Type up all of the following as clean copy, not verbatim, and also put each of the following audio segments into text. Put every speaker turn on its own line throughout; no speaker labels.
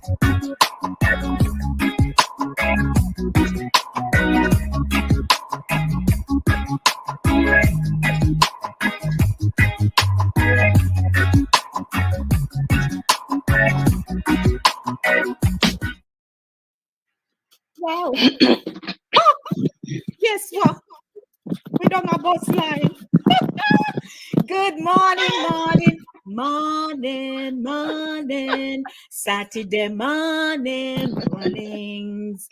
Wow. Guess what? We don't have bus line. Good morning, morning. Saturday morning runnings.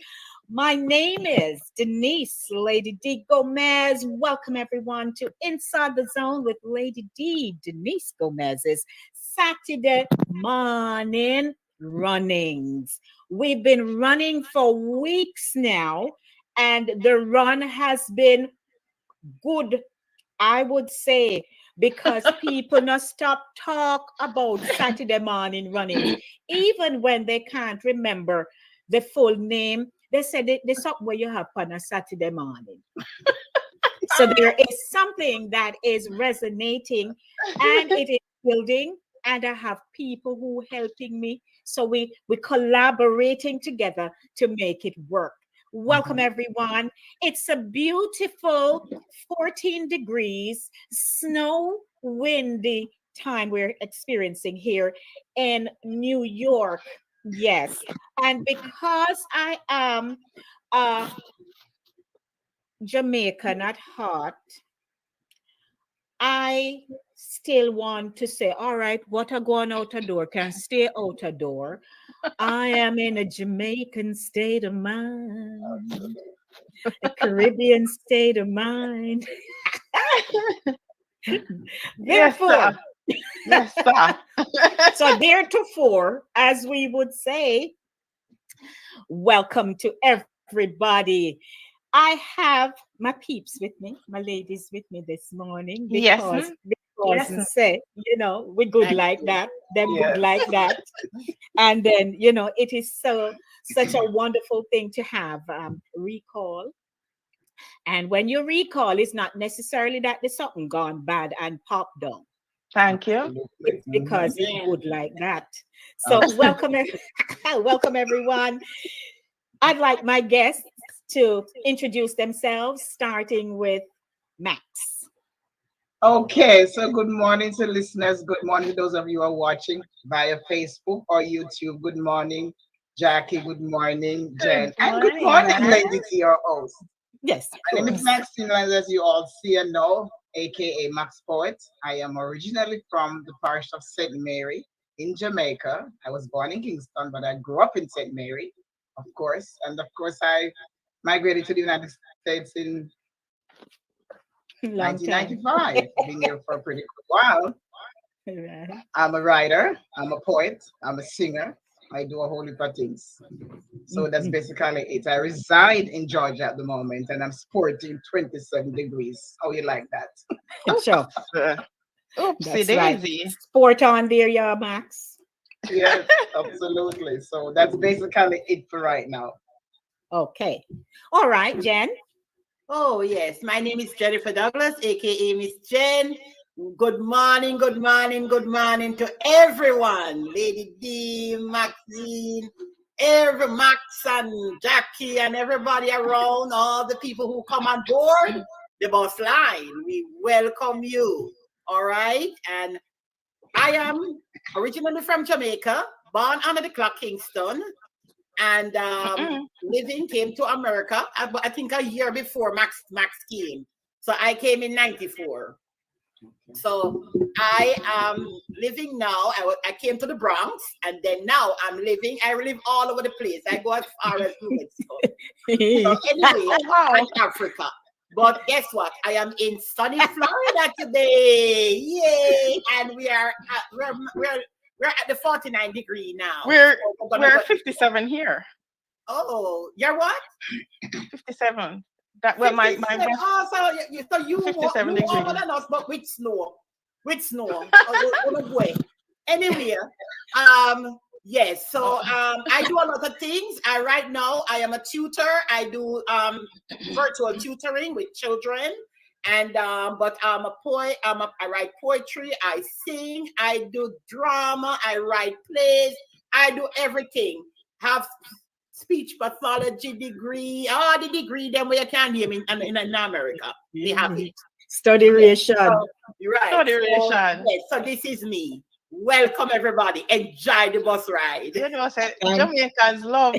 My name is Denise, Lady D Gomez. Welcome everyone to Inside the Zone with Lady D, Denise Gomez's Saturday morning runnings. We've been running for weeks now, and the run has been good, I would say, because people not stop talk about Saturday morning running, even when they can't remember the full name. They said there's something where you have on a Saturday morning. So there is something that is resonating, and it is building. And I have people who helping me. So we collaborating together to make it work. Welcome everyone. It's a beautiful 14 degrees, snow, windy time we're experiencing here in New York. Yes. And because I am Jamaica, not hot, I still want to say, all right, what are going out the door can stay out the door. I am in a Jamaican state of mind, a Caribbean state of mind. Therefore,
yes, sir.
So theretofore, as we would say, welcome to everybody. I have my peeps with me, my ladies with me this morning because say, we good like that, them good like that. And then, it is such a wonderful thing to have recall. And when you recall, it's not necessarily that there's something gone bad and popped down.
Thank you.
It's because it's good like that. So welcome, welcome everyone. I'd like my guests to introduce themselves, starting with Max.
Okay, so good morning to listeners. Good morning to those of you who are watching via Facebook or YouTube. Good morning, Jackie. Good morning, Jen. And good morning, Lady T, your host.
Yes.
My name is Maxine, as you all see and know, aka Max Poet. I am originally from the parish of St. Mary in Jamaica. I was born in Kingston, but I grew up in St. Mary, of course. And of course, I migrated to the United States in 1995. Been here for a pretty good while.
Right.
I'm a writer, I'm a poet, I'm a singer. I do a whole heap of things. So that's basically it. I reside in Georgia at the moment and I'm sporting 27 degrees. How you like that?
Sure.
Oopsie daisy.
Right. Sport on there, yeah, Max.
Yes, absolutely. So that's basically it for right now.
Okay. All right, Jen.
Oh, yes. My name is Jennifer Douglas, aka Miss Jen. Good morning to everyone. Lady D, Maxine, Max and Jackie and everybody around, all the people who come on board the bus line. We welcome you. All right. And I am originally from Jamaica, born under the clock, Kingston. And came to America, I think a year before Max came. So I came in 94. So I am living now. I came to the Bronx, and then now I live all over the place. I go as far as New Mexico. So anyway, I'm in Africa. But guess what? I am in sunny Florida today. Yay! And we're at the 49 degree now.
We're 57 here.
Oh, you're what?
57. That well, my
so you
57 degrees.
More than us, but with snow. Oh boy. Anyway, yes. So I do a lot of things. Right now I am a tutor. I do virtual tutoring with children. And but I'm a poet. I write poetry. I sing. I do drama. I write plays. I do everything. Have speech pathology degree, all the degree them where you can't hear me in America. They have it.
Study ration.
So, right.
Moderation.
Yes, so this is me. Welcome everybody. Enjoy the bus ride.
You know, say, Jamaicans love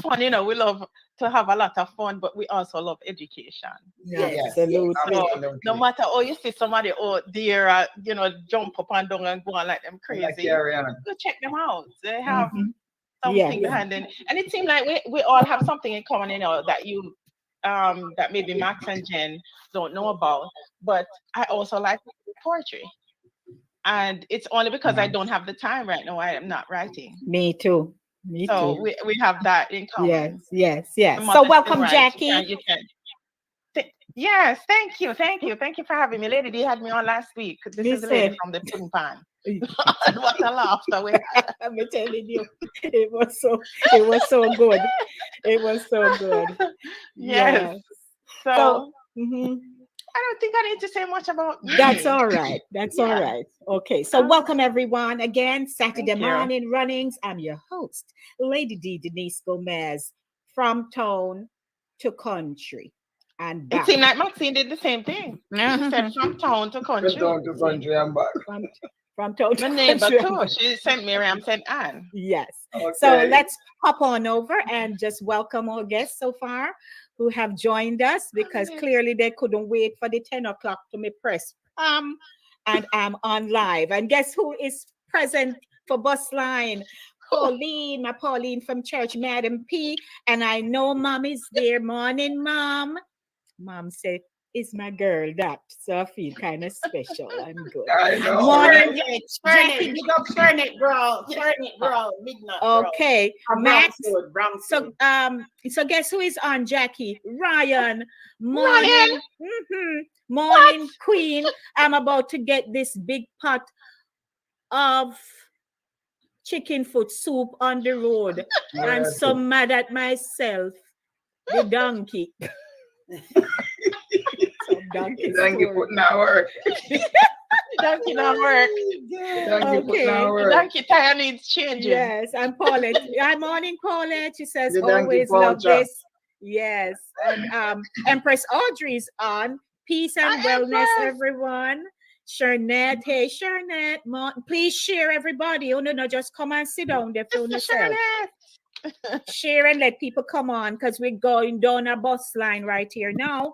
fun. You know, we love to have a lot of fun, but we also love education.
Yes,
Absolutely.
So no matter how you see somebody out there, you know, jump up and down and go on like them crazy, go check them out. They have something behind them, and it seems like we all have something in common. You know that you that maybe Max and Jen don't know about, but I also like poetry. And it's only because I don't have the time right now. I am not writing.
Me too. Me
So
too.
we have that in common.
Yes.
The
So
mother
welcome,
still writes.
Jackie.
You can. Yes, thank you for having me. Lady D had me on last week. This is the lady from the pudding pan. What a laughter we had.
I'm telling you, it was so good. It was so good.
Yes. So
mhm.
I don't think I need to say much about me.
That's all right. That's all right. Okay. So welcome everyone again. Saturday
Thank you.
morning runnings. I'm your host, Lady D Denise Gomez, from town to country and
It
back.
seemed like Maxine did the same thing. She said from town to country.
From town to country and back.
From town to
My neighbor
country.
too. She sent Miriam, sent Anne.
Yes.
Okay.
So let's hop on over and just welcome our guests so far who have joined us, because clearly they couldn't wait for the 10 o'clock to me press and I'm on live. And guess who is present for Bus Line? Pauline, my Pauline from church, Madam P. And I know Mom is there. Morning, Mom. Mom said, "Is my girl that?" So I feel kind of special. I'm good.
I know.
Morning,
Jackie. Big up Furnick, bro. Midnight, bro.
okay,
From
Max.
Brownfield.
So guess who is on, Jackie? Ryan. Morning. Morning, Queen. I'm about to get this big pot of chicken foot soup on the road. I'm so mad at myself. The donkey.
Donkey putting out work.
Donkey not work.
Donkey putting out work.
Donkey tire needs changing.
Yes, and Paulette. Hi, morning, Paulette. She says,
The donkey
always love
vulture.
this. Yes. And Empress Audrey's on. Peace and wellness, everyone. Sharnette. Hey, Sharnette. Please share, everybody. Oh, no, just come and sit down there for yourself. Share and let people come on, because we're going down a bus line right here now.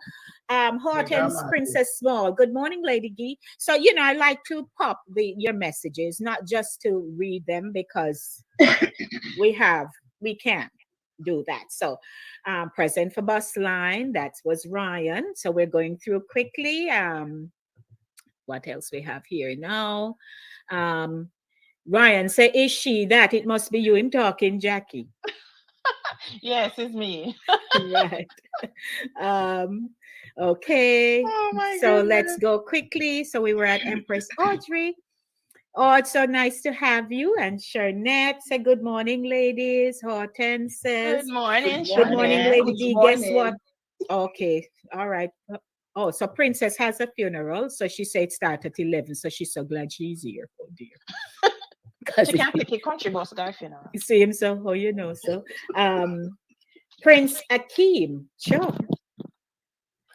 Hortense Princess Small. Good morning, Lady G. So, I like to pop your messages, not just to read them, because we can do that. So, present for Bus Line, that was Ryan. So we're going through quickly. What else we have here now? Ryan say, "Is she that?" It must be you him talking, Jackie.
Yes, it's me.
Right. Okay.
Oh my
So
goodness.
let's go quickly. So we were at Empress Audrey. Oh, it's so nice to have you. And Sharnette say, "Good morning, ladies." Hortense says,
Good morning,
"Good morning,
Sharnette.
Lady D." Guess what? Okay. All right. Oh, so Princess has a funeral. So she said it started at 11. So she's so glad she's here. Oh, dear.
She can't take a country bus guy funeral.
You see him, so so. Prince Akeem, sure.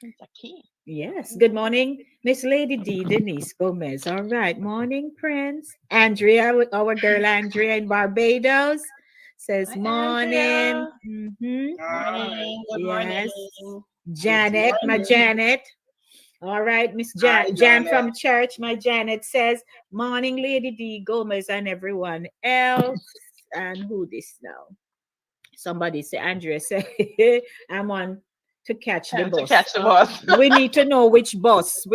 Prince Akeem.
Yes. Good morning, Miss Lady D Denise Gomez. All right. Morning, Prince. Andrea, our girl Andrea in Barbados, says
Hi,
morning.
Morning.
Good
Yes.
morning.
Janet, my Janet. All right, Miss Jan
Janet.
from church. My Janet says, "Morning, Lady D Gomez and everyone else." And who this now? Somebody say, Andrea say, "I'm on to catch the bus."
To catch the bus.
We need to know which bus.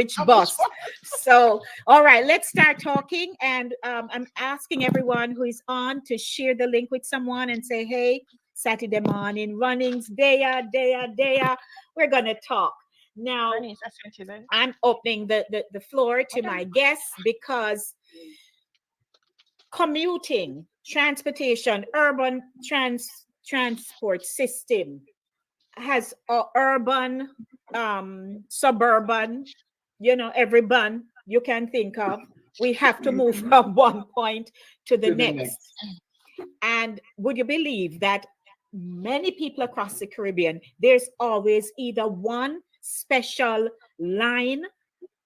So, all right, let's start talking. And I'm asking everyone who is on to share the link with someone and say, "Hey, Saturday morning runnings, Daya. We're gonna talk." Now, I'm opening the floor to my guests, because commuting, transportation, urban transport system has urban, suburban, every bun you can think of. We have to move from one point to the next. And would you believe that many people across the Caribbean, there's always either one special line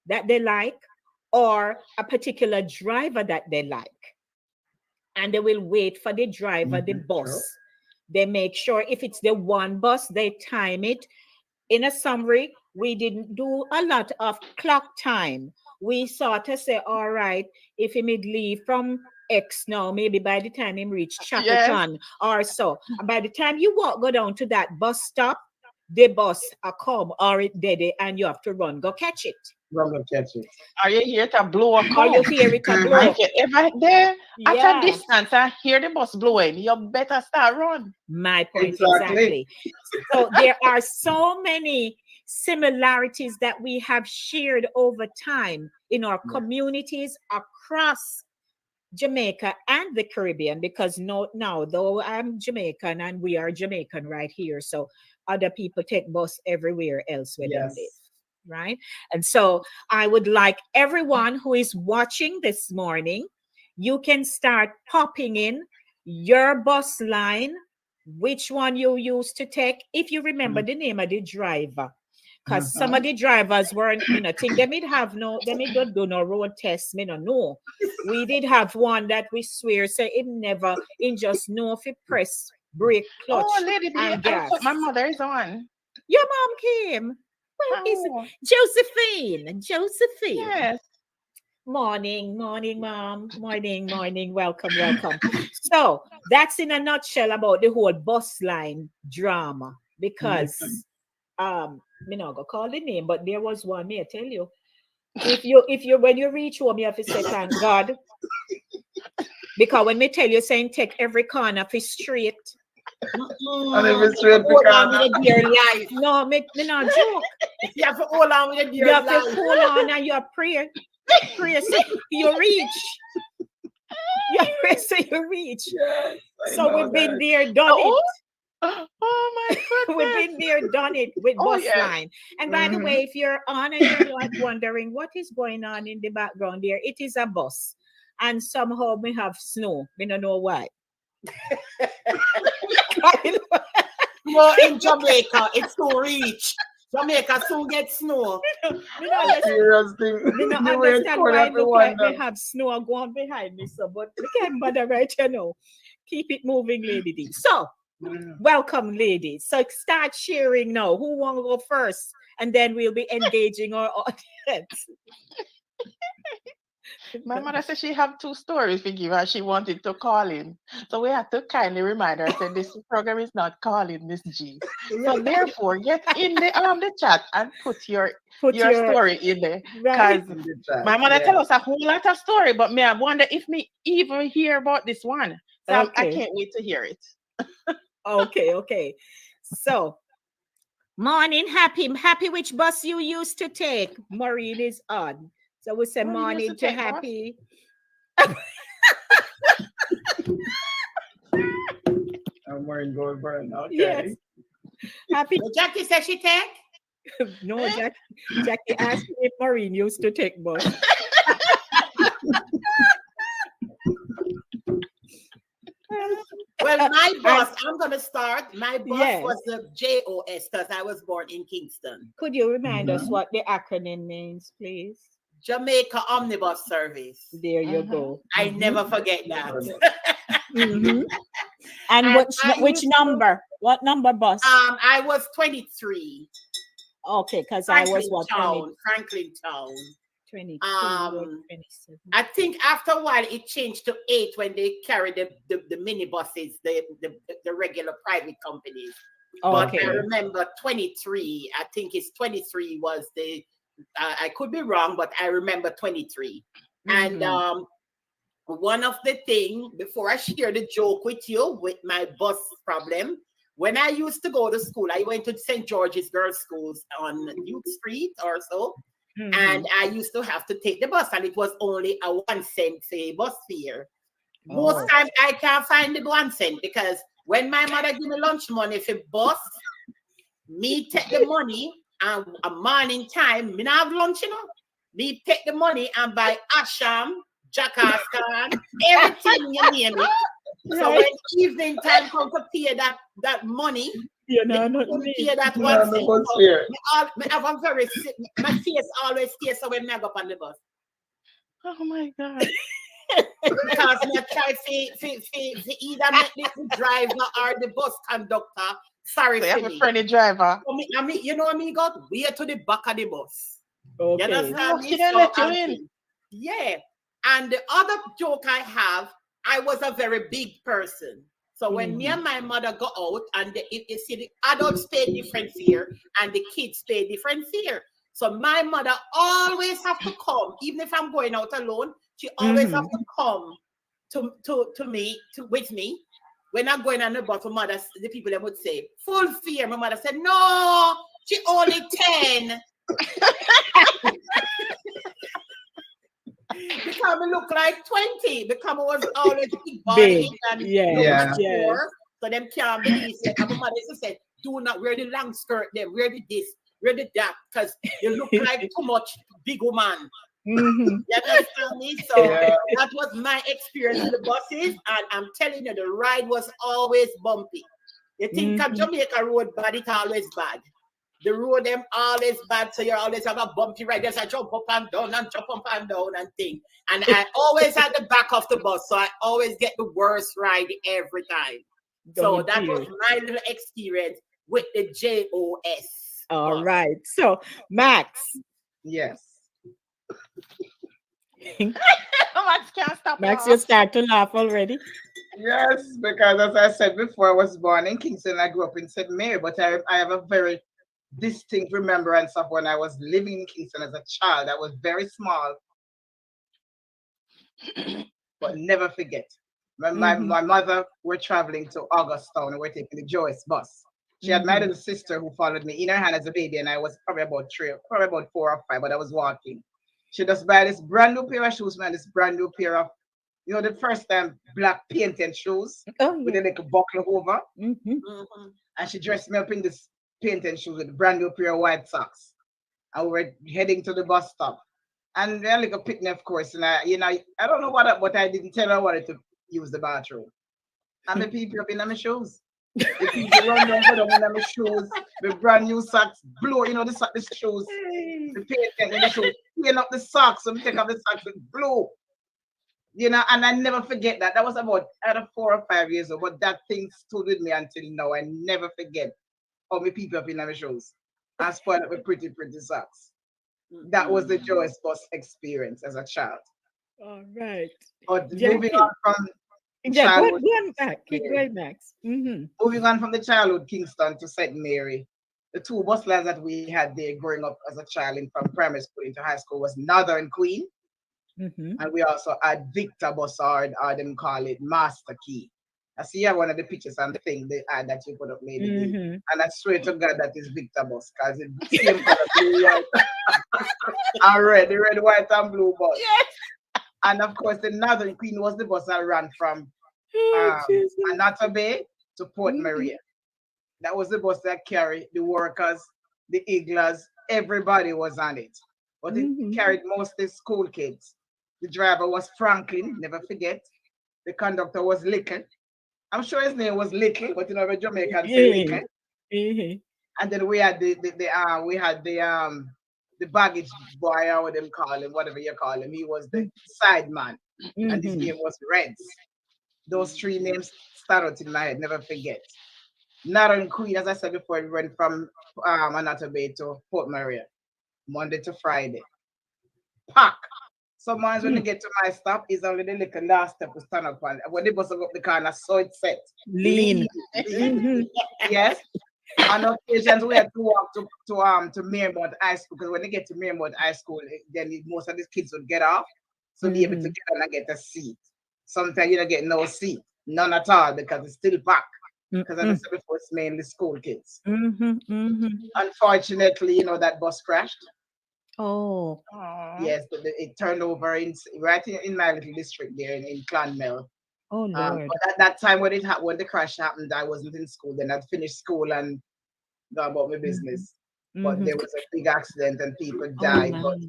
that they like or a particular driver that they like. And they will wait for the driver, the bus.
Sure.
They make sure if it's the one bus, they time it. In a summary, we didn't do a lot of clock time. We sort of say, all right, if he mid leave from X now, maybe by the time he reach Shackleton or so. And by the time you go down to that bus stop, the bus come or it dead and you have to run, go catch it.
Run and catch it.
Are you here to blow a
Or you
cone?
hear it a
Mhm.
blow.
If you ever there at
Yeah.
a distance and hear the bus blowing, you better start run.
My point
Exactly.
exactly. So there are so many similarities that we have shared over time in our communities across Jamaica and the Caribbean, because now though I'm Jamaican and we are Jamaican right here, so other people take bus everywhere else where they
Yes.
live, right? And so I would like everyone who is watching this morning, you can start popping in your bus line, which one you used to take, if you remember the name of the driver. Because some of the drivers weren't, think they may have they may not do no road tests, me no know. We did have one that we swear say it never, in just know if it press brake, clutch,
Oh, Lady D,
and
I
gas.
thought my mother is on.
Your mom came. Where is it?
Oh,
Josephine.
yes.
Morning, mom. Morning. Welcome. So that's in a nutshell about the whole bus line drama. Because me not gonna call the name, but there was one, may I tell you. If you when you reach home, you have to say thank God. Because when me tell you saying take every corner for straight.
And if it's straight
Hold on
because
with a dear life.
No, me not joke.
You have to hold on with a
You
dear
have to
life.
hold on and you pray so you reach. You pray so you reach.
yes, I
So
know
we've been
that.
there, done it.
Oh my
We've
goodness.
been there, done it with
Oh,
bus
yes.
line. And by the way, if you're on and you're like wondering what is going on in the background there, it is a bus. And somehow we have snow. We don't know why.
Well, in Jamaica, it's to reach. Jamaica soon gets snow.
We don't
Serious thing.
We don't
The way it's
understand
going,
why it look like
everyone
we have snow going behind me. So, but we can't bother right now. Keep it moving, Lady D. So, welcome, ladies. So start sharing now. Who want to go first? And then we'll be engaging our audience.
My mother said she have 2 stories to give her. She wanted to call in. So we have to kindly remind her that this program is not calling Miss G. So therefore, get in the chat and put your story in there.
Right.
Because my mother tell us a whole lot of story, but me I wonder if me even hear about this one. So I
Okay.
can't wait to hear it.
Okay. So, morning, happy which bus you used to take? Maureen is on. So we say
Maureen used
morning
to
to
take bus?
happy.
I'm wearing gold burn. Okay.
Yes. Happy.
Jackie said she take.
No, Jackie asked me if Maureen used to take bus.
Well, my bus, I'm going to start. My bus
Yes.
was the JOS because I was born in Kingston.
Could you remind us what the acronym means, please?
Jamaica Omnibus Service.
There you go.
I never forget that.
Mhm. And
And I
which
used to-
number? What number bus?
I was 23.
Okay, because I was what,
Franklin Town.
22, 27.
I think after a while it changed to 8 when they carried the minibuses, the regular private companies. But
Okay.
I remember 23. I think it's 23 was the. I could be wrong, but I remember 23. And one of the things, before I share the joke with you with my bus problem, when I used to go to school, I went to St. George's Girls' Schools on Duke Street or so. And I used to have to take the bus, and it was only a 1 cent bus fare. Most times I can't find the 1 cent because when my mother give me lunch money for bus, me take the money and a morning time, me not have lunch, Me take the money and buy asham, jackass, everything you name it. So when evening time comes to pay that money,
you know,
pay that
No,
one
no
cent.
bus
So
fare.
me have a very my face always stays so when I go up on the bus.
Oh my God.
Because me try to either make the driver or the bus conductor sorry
So you
for
have a
me.
friendly driver.
So you know what I mean, got way to the back of the bus. You
okay.
understand me?
Lucky they let you in.
Yeah. And the other joke I have, I was a very big person. So when me and my mother go out and you see the adults pay different fare and the kids pay different fare. So my mother always have to come, even if I'm going out alone, she always have to come to me, with me. When I'm going on the bus, my mother, the people that would say, full fare. My mother said, no, she only 10. Because I look like 20. Because I was always big body and poor. So them can't believe it. And my mother used to say, do not wear the long skirt, them wear the this, wear the that, because you look like too much big woman. You understand me? So that was my experience with the buses, and I'm telling you, the ride was always bumpy. You think of Jamaica road bad, it's always bad. The road them always bad, so you always have a bumpy ride. There's a jump up and down and jump up and down and thing. And I always at the back of the bus, so I always get the worst ride every time. So that was my little experience with the JOS.
All right. So Max.
Yes.
Max can't stop.
Max, you start to laugh already.
Yes, because as I said before, I was born in Kingston. I grew up in St. Mary, but I have a very distinct remembrance of when I was living in Kingston as a child. I was very small, but never forget. My mother were traveling to Augustown and we're taking the Joyce bus. She had my little sister who followed me in her hand as a baby, and I was probably about 4 or 5, but I was walking. She just buy this brand new pair of shoes, man, this brand new pair of, the first time black painted shoes with a little buckle over. And she dressed me up in this painted shoes with a brand new pair of white socks. And we were heading to the bus stop. And then like a picnic, of course. And I don't know but I didn't tell her I wanted to use the bathroom. And the people up in my shoes. The people run down for them in my shoes, the brand new socks, blue, the shoes, the paint in the shoes, clean up the socks, so we take off the socks with blue. And I never forget that. That was about either 4 or 5 years old, but that thing stood with me until now. I never forget how many people up in my shoes. I spoiled up with pretty socks. That was the Joyous bus experience as a child.
All right.
But moving on from
childhood, go on back. Keep going, Max.
Moving on from the childhood Kingston to St. Mary, the 2 bus lines that we had there growing up as a child from primary school into high school was Northern Queen. And we also had Victor bus, or them call it Master Key. I see here one of the pictures and the thing they had that you put up, Lady D. And I swear to God that is Victor bus, because it's the same color, blue, white, and red, the red, white, and blue bus.
Yes.
And of course, the Northern Queen was the bus that ran from Anata Bay to Port Maria. That was the bus that carried the workers, the Iglas, everybody was on it. But it carried mostly school kids. The driver was Franklin, never forget. The conductor was Little. I'm sure his name was Little, but in Jamaican say Little. And then we had the baggage boy, or what them call him, whatever you call him. He was the side man, and his name was Reds. Those 3 names start out in my head, never forget. Northern Queen, as I said before, we went from Anata Bay to Port Maria, Monday to Friday. Pack. Sometimes when you get to my stop, is only the little last step to stand up on. When they bus up the car, and so it's set.
Lean.
Yes. On occasions we had to walk to Marymount High School, because when they get to Marymount High School, then most of these kids would get off, so be able to get on and get a seat. Sometimes you don't get no seat, none at all, because it's still packed. Because as I said before, it's mainly school kids. Unfortunately, that bus crashed.
Oh.
Yes, it turned over right in my little district there in Clonmel.
Oh Lord.
But at that time when the crash happened, I wasn't in school. Then I'd finished school and gone about my business. But there was a big accident and people died. But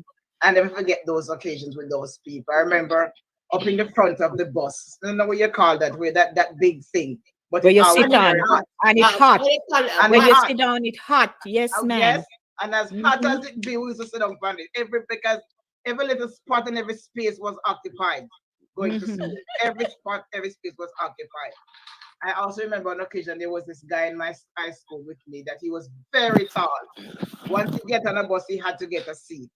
I never forget those occasions with those people. I remember up in the front of the bus. I don't know what you call that, where that big thing. But
Where
it's
you
always
sit on,
very hot.
and it's hot.
And
When
it's
you
hot.
sit down, it's hot. Yes, ma'am.
Yes, and as hot as it be, we used to sit on it. Because every little spot and every space was occupied going to school. Every spot, every space was occupied. I also remember on occasion there was this guy in my high school with me that he was very tall. Once he get on a bus, he had to get a seat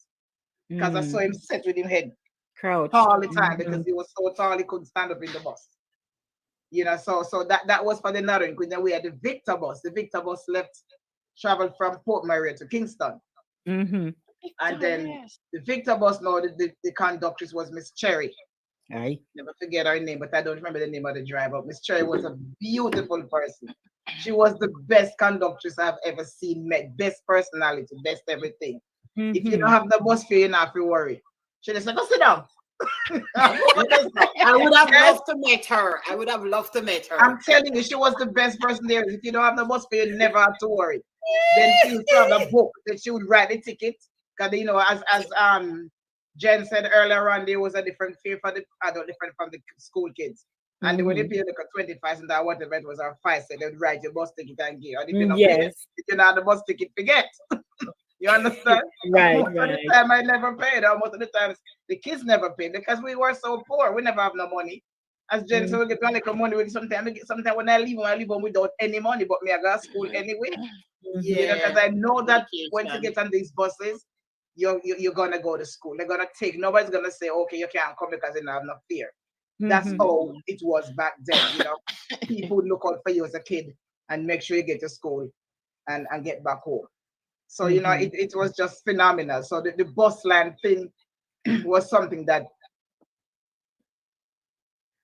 because I saw him sit with him head
Crouch
all the time because he was so tall he couldn't stand up in the bus. You know, so that was for the Northern Queen. Then we had the Victor bus. The Victor bus traveled from Port Maria to Kingston. And then the Victor bus, now the conductress was Miss Cherry.
Aye.
Never forget her name, but I don't remember the name of the driver. Miss Cherry was a beautiful person. She was the best conductress I've ever seen, met. Best personality, best everything. If you don't have the bus fare, you don't have to worry. She just like, go sit down.
I would have loved to meet her. I would have loved to meet her.
I'm telling you, she was the best person there. If you don't have the bus fare, you never have to worry. Then she would have a book that she would write the ticket. Because you know, as Jen said earlier on, there was a different fare for the adult, different from the school kids. And when they pay like a 25 cent or whatever it was, or 5 cent, they'd write your bus ticket and give. Or if you don't pay it, if you don't have the bus ticket, forget. You understand?
Right,
most of the time I never paid, or most of the times the kids never paid because we were so poor. We never have no money. As Jen said, we get only money. Sometimes when I leave home without any money, but me I go to school anyway. You know, because I know that when you get on these buses, you're gonna go to school. They're gonna take. Nobody's gonna say, okay, you can't come because you don't have no fear. That's how it was back then. You know, people would look out for you as a kid and make sure you get to school and get back home. So you know, it was just phenomenal. So the bus line thing was something that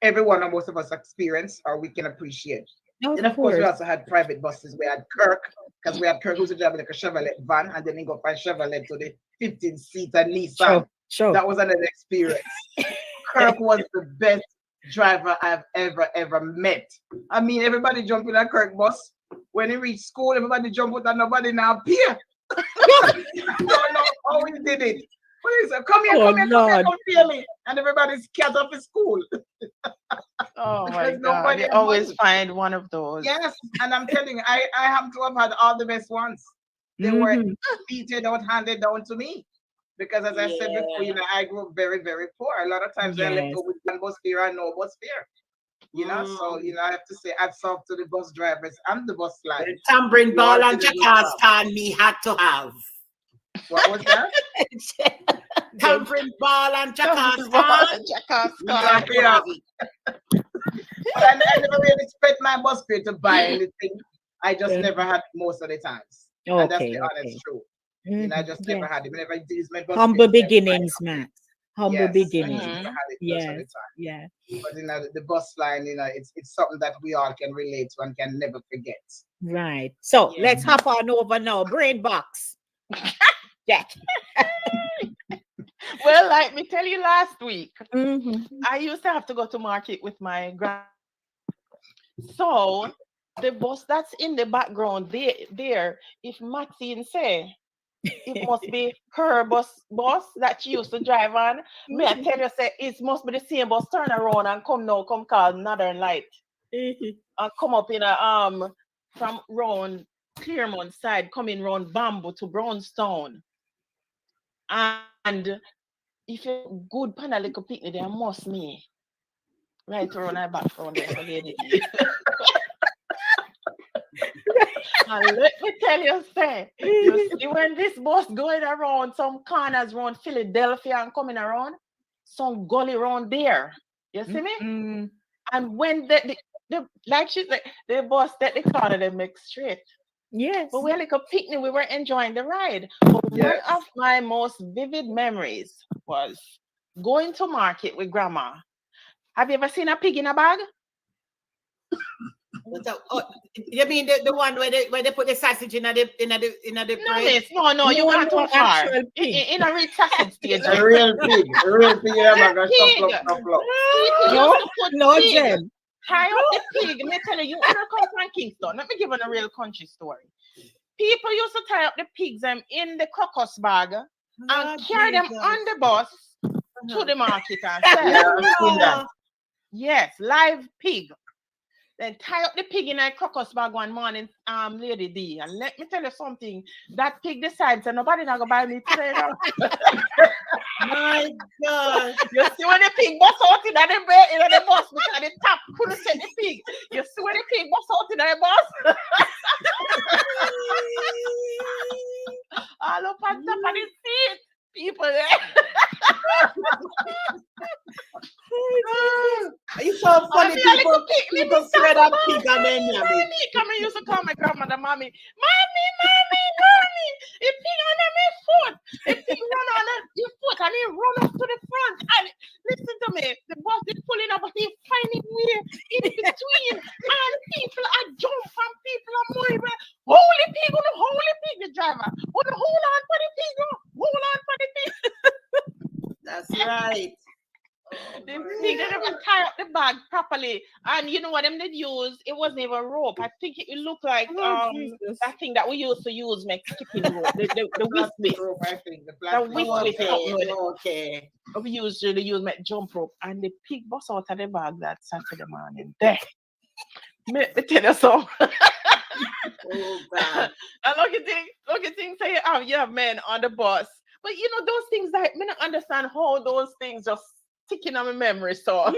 everyone and most of us experienced or we can appreciate. And of course, we also had private buses. We had Kirk, because we had Kirk who's driving like a Chevrolet van, and then he go from Chevrolet to the 15-seater Nissan.
Sure.
That was another experience. Kirk was the best driver I've ever met. I mean, everybody jumped in a Kirk bus. When he reached school, everybody jumped out and nobody now appear. I don't know how he did it. But he said, come here, come feel me. And everybody's scared of his school.
Oh my God. They always find one of those.
Yes, and I'm telling you, I have to have had all the best ones. They were handed down to me. Because as I said before, you know, I grew up very, very poor. A lot of times I left with one bus fare and no bus fare. You know, so you know, I have to say hats off to the bus drivers and the bus line.
The tambourine ball and Jakarta me had to have.
What was that?
Tambourine ball and Jakarta.
But I never really spent my bus fare to buy anything. I just never had most of the times. And that's the honest truth. You know, I just never had it. Whenever I did my bus
humble beginnings, Matt. Humble beginnings.
Yeah. But you know, the bus line, you know, it's something that we all can relate to and can never forget.
Right. So let's hop on over now. Brain box. Jack.
Well, like me tell you last week, I used to have to go to market with my grand. So the bus that's in the background there, if Maxine say it must be her bus that she used to drive on, me I tell you say it must be the same bus turn around and come call Northern Light and come up in a from round Clearmont side coming round Bamboo to Brownstone. And if you good pan a little picnic, there must me right around my background there. And let me tell you, you see when this bus going around some corners around Philadelphia and coming around some gully around there, you see me? And when the like she said, the bus that the corner they make straight.
Yes.
But we had like a picnic, we were enjoying the ride. But one of my most vivid memories was going to market with grandma. Have you ever seen a pig in a bag?
You mean the one where they put the sausage in the
No, you went too far. In a real sausage stage.
A real pig.
No, Jen.
Tie up the pig. Let me tell you, you wanna come from Kingston. Let me give you a real country story. People used to tie up the pigs in the crocus bag and carry them on the bus to the market and sell.
Yeah, I've seen that.
Yes, live pig. Then tie up the pig in a crocus bag one morning, Lady D. And let me tell you something. That pig decides that nobody not gonna buy me today.
My God.
You see when the pig bust out in the bus because the top couldn't set the pig. You see when the pig bust out in the bus? All up on top of the seat. People there.
It's so funny. People spread up pig and then
Mommy, come and used to call my grandmother mommy. Mommy. The pig under my foot. The pig run under your foot and he run up to the front. And listen to me, the bus is pulling up and he's finding way in between. And people are jump and people are moving. Holy pig, the driver. Hold on for the pig. Hold on for the pig.
That's right.
The pig they never tie up the bag properly, and you know what them did use? It wasn't even rope. I think it looked like that thing that we used to use make skipping rope, the whisk
rope. I think the
whisk.
Okay.
We usually use make jump rope, and the pig bust out of the bag that Saturday morning. There, me tell you so.
Oh God!
And look at things say, you have men on the bus, but you know those things that me not understand how those things just sticking on my memory. So and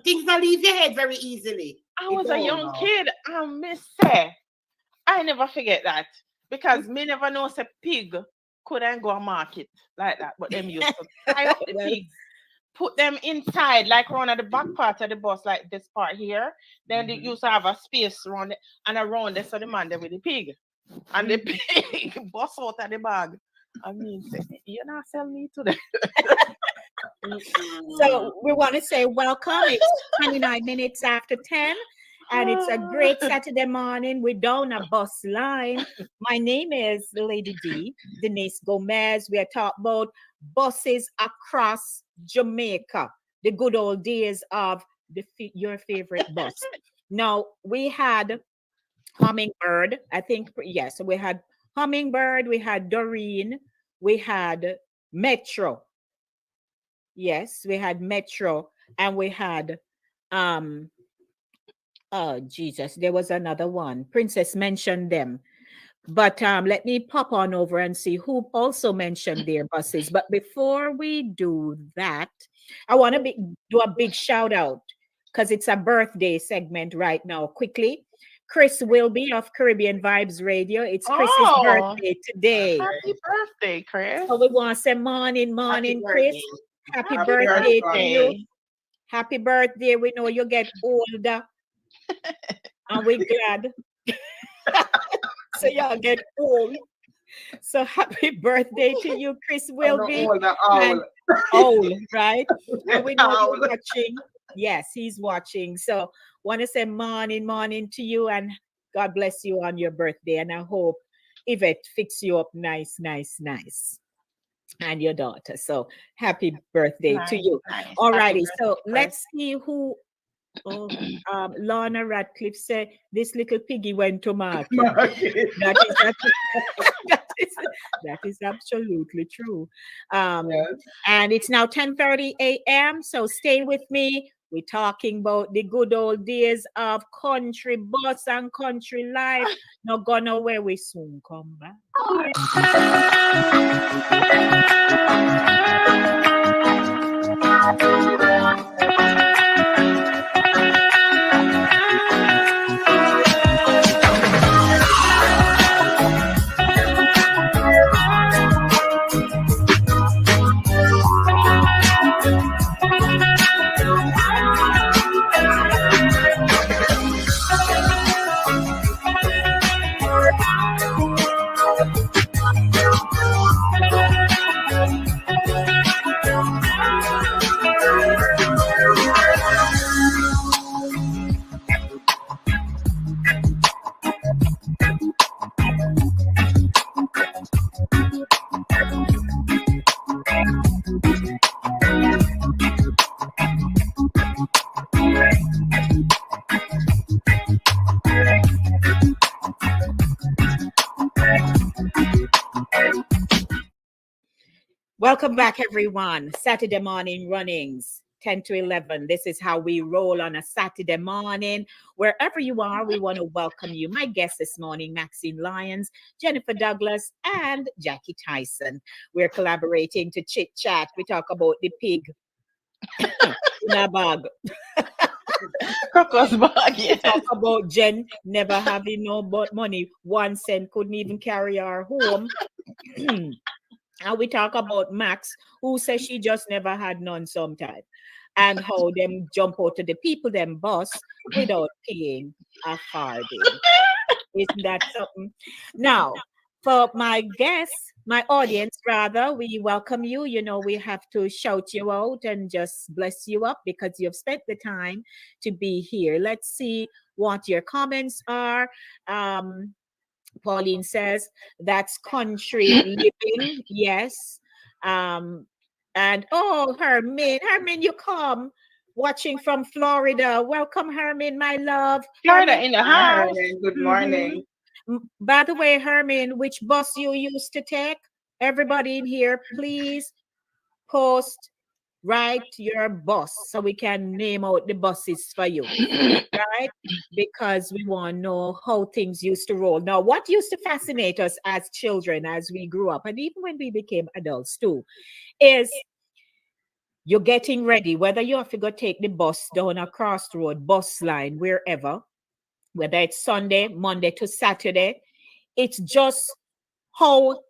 things don't leave your head very easily.
I was a young kid, and me say I never forget that because me never know say pig couldn't go a market like that, but them used to tie up the pigs. Put them inside, like around at the back part of the bus, like this part here. Then they used to have a space around it, and around there, so the man there with the pig. And the pig bust out of the bag. I mean, you're not selling me today.
So we want to say welcome. It's 29 minutes after 10. And it's a great Saturday morning. We're down a bus line. My name is Lady D, Denise Gomez. We are talking about buses across Jamaica, the good old days of your favorite bus. Now, we had Hummingbird, I think, yes. So we had Hummingbird, we had Doreen, we had Metro. Yes, we had Metro, and we had oh Jesus, there was another one. Princess mentioned them. But let me pop on over and see who also mentioned their buses. But before we do that, I want to do a big shout out because it's a birthday segment right now. Quickly, Chris Wilby of Caribbean Vibes Radio. It's Chris's birthday today.
Happy birthday, Chris.
So we want to say morning, Chris. Happy birthday to you. Happy birthday. We know you get older. And we're glad. So y'all get old. So happy birthday to you, Chris Wilby. Old, right? And we know you're watching. Yes, he's watching. So want to say morning to you, and God bless you on your birthday. And I hope Yvette fix you up nice. And your daughter. So happy birthday to you. All righty. So let's see who. Lorna Radcliffe said this little piggy went to market. That is absolutely true. And it's now 10:30 a.m. So stay with me. We're talking about the good old days of country bus and country life. Not going nowhere. We soon come back. Welcome back, everyone. Saturday morning runnings, 10 to 11. This is how we roll on a Saturday morning. Wherever you are, we want to welcome you. My guests this morning, Maxine Lyons, Jennifer Douglas, and Jackie Tyson. We're collaborating to chit chat. We talk about the pig in a bag.
Crocus bag, yes.
Talk about Jen never having no but money. 1 cent couldn't even carry her home. And we talk about Max, who says she just never had none sometime. And how them jump out to the people them bus without paying a farthing. Isn't that something? Now, for my guests, my audience rather, we welcome you. You know, we have to shout you out and just bless you up because you've spent the time to be here. Let's see what your comments are. Pauline says that's country living. Yes. And oh, Hermin, you come watching from Florida. Welcome, Hermin, my love.
Florida
Hermin,
in the house.
Good morning.
by the way, Hermin, which bus you used to take? Everybody in here, please post, write your bus so we can name out the buses for you, right? Because we want to know how things used to roll. Now, what used to fascinate us as children as we grew up, and even when we became adults too, is you're getting ready, whether you have to go take the bus down a crossroad, bus line, wherever, whether it's Sunday, Monday to Saturday, it's just how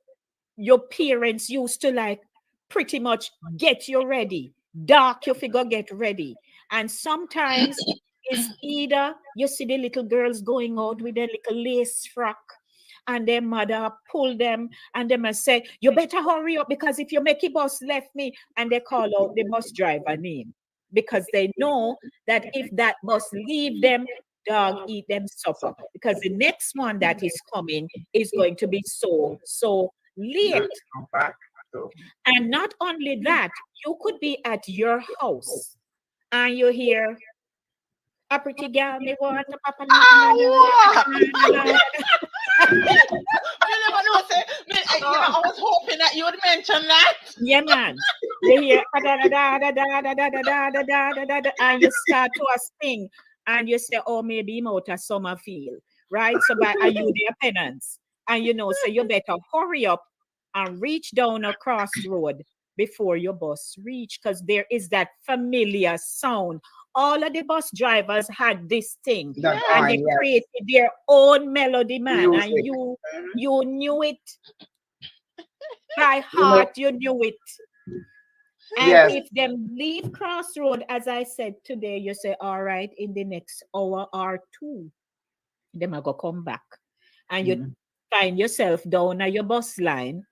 your parents used to like pretty much get you ready. Dark, you figure get ready. And sometimes it's either you see the little girls going out with their little lace frock and their mother pull them and they must say, you better hurry up because if you make a bus left me, and they call out the bus driver name because they know that if that bus leave them, dog eat them supper because the next one that is coming is going to be so late. And not only that, you could be at your house and you hear a pretty girl me want to papa.
I was hoping that you would mention that.
Yeah, man. You hear and you start to sing and you say, oh, maybe I'm out of summer field, right? So by are you their penance? And you know, so you better hurry up and reach down across the road before your bus reach, because there is that familiar sound. All of the bus drivers had this thing, and they created their own melody, man. And you knew it by heart, you knew it. And if them leave crossroad, as I said today, you say, all right, in the next hour or two, them are gonna come back. And you find yourself down at your bus line,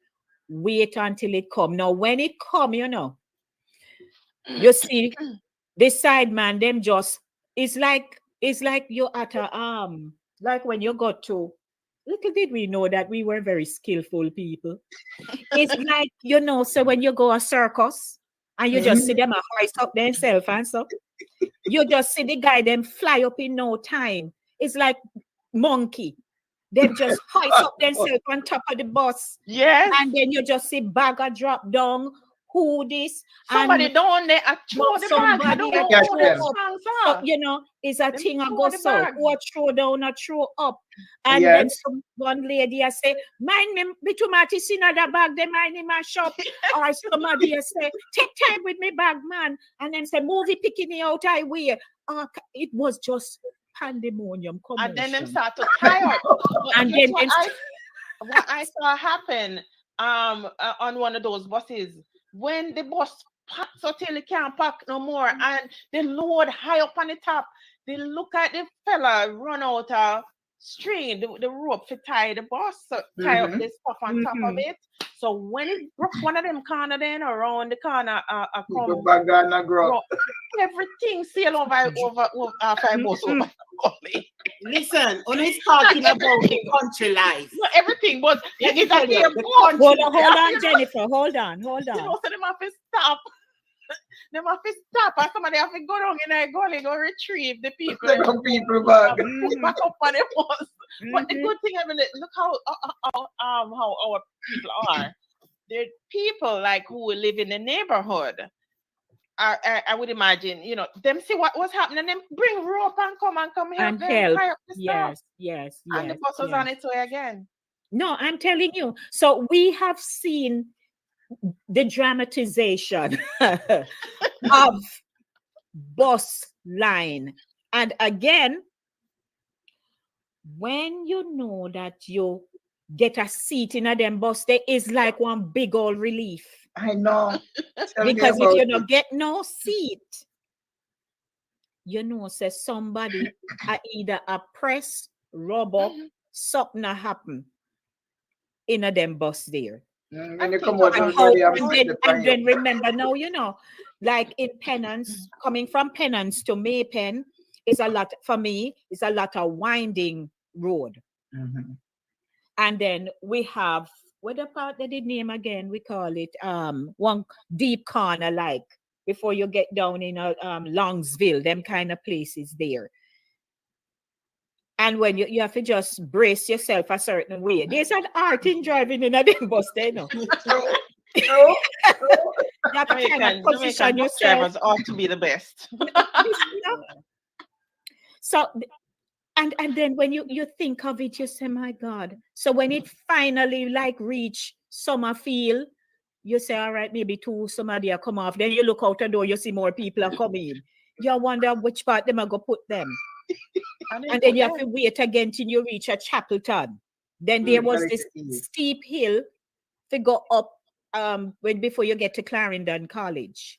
wait until it come. Now, when it come, you know, you see this side man, them just, it's like you're at a like when you got to, little did we know that we were very skillful people. It's like, you know, so when you go a circus and you just see them a hoist up themselves and so you just see the guy them fly up in no time. It's like monkey. They just hoist up themselves on top of the bus.
Yes.
And then you just see bagger drop down. Who this?
Somebody down there at throw the bag. I don't know who them.
So, you know, it's a thing I go so. Who throw down or throw up. And then one lady I say, mind me, bitumati see another bag, they mind him a shop. Or somebody I say, take time with me bag, man. And then say, movie picking me out, I wear. It was just pandemonium.
And then them start to tie up. And then what I saw happen on one of those buses, when the bus packs until it can't pack no more, and they load high up on the top, they look at the fella run out a string, the rope to tie the bus, so tie up this stuff on top of it. So when it broke one of them corner then around the corner, everything sail over bus over.
Listen, when he's talking about the country life.
Not everything, but it's
a hold on, Jennifer. Hold on.
You know, so them have to stop. Them have to stop, and somebody have to go down in a gully, go retrieve the people.
Back
up on the bus. But the good thing, I mean, look how our people are. there are people like who live in the neighborhood. I would imagine, them see what was happening, them bring rope and come help
And
them
help.
tie up the stuff.
Yes.
And the bus was on its way again.
No, I'm telling you. So we have seen the dramatization of bus line. And again, when you know that you get a seat in a them bus, there is like one big old relief.
I know.
Because if you don't get no seat, says somebody either a press, rub up, something happen in a them bus there.
When you come out
and then remember now, like in Penance, coming from Penance to Maypen is a lot, for me, it's a lot of winding road. And then we have, what the part that the name again, we call it one deep corner, like before you get down in Longsville, them kind of places there. And when you have to just brace yourself a certain way. There's an art in driving in a damn bus there, no? You have to kind of position yourself.
Drivers ought to be the best.
So, and then when you think of it, you say, my God. So when it finally like reach Summerfield, you say, all right, maybe somebody are come off. Then you look out the door, you see more people are coming. You wonder which part them are going to put them. And then you have to wait again till you reach a Chapelton. Then there was this steep hill to go up before you get to Clarendon College.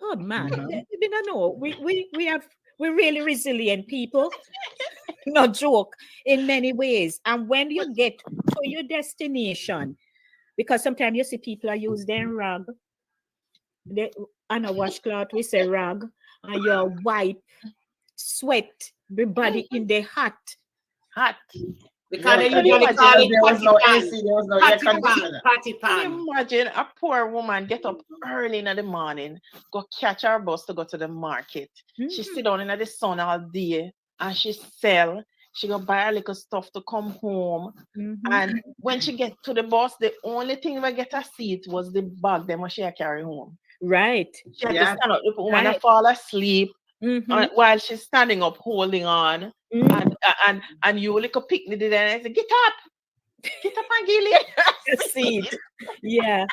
Oh man, I don't know. We're really resilient people. No joke, in many ways. And when you get to your destination, because sometimes you see people are use their rag. And a washcloth, we say rag, and you wipe sweat, everybody in the hot.
Because there was no AC, there was no air conditioner.
Can you imagine a poor woman get up early in the morning, go catch her bus to go to the market. She sit down in the sun all day and she sell. She go buy a little stuff to come home. And when she get to the bus, the only thing we get a seat was the bag them she carry home.
Right.
She had to stand up, the woman fall asleep. While she's standing up holding on, and you like a picnic and I say, get up and get
seat. Yeah.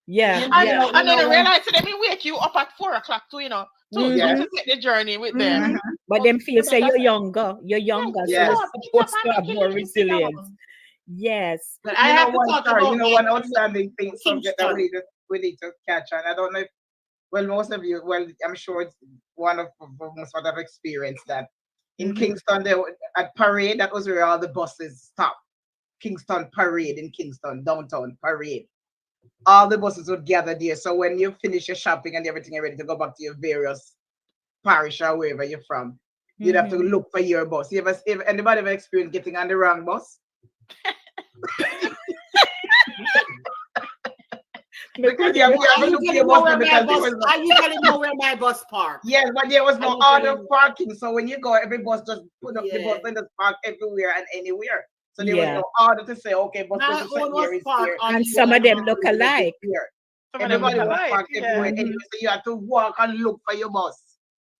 And then I realize that they wake you up at 4 o'clock too, to take the journey with them.
But them feel say you're younger.
Yes.
So you have more resilience. Yes.
But I have to talk about one outstanding thing subject that we need to catch on. I don't know if, well, most of you, I'm sure it's one of most what I've experienced that in Kingston, at Parade, that was where all the buses stopped. Kingston Parade in Kingston, downtown Parade. All the buses would gather there. So when you finish your shopping and everything, you're ready to go back to your various parish or wherever you're from, you'd have to look for your bus. If anybody ever experienced getting on the wrong bus?
Because you I usually know where my bus parked.
Yes, but there was no order parking. So when you go, every bus just put up the bus and just park everywhere and anywhere. So there was no order to say, okay, bus is here.
And some of them look alike.
Everybody was parked everywhere anyway, so you have to walk and look for your bus.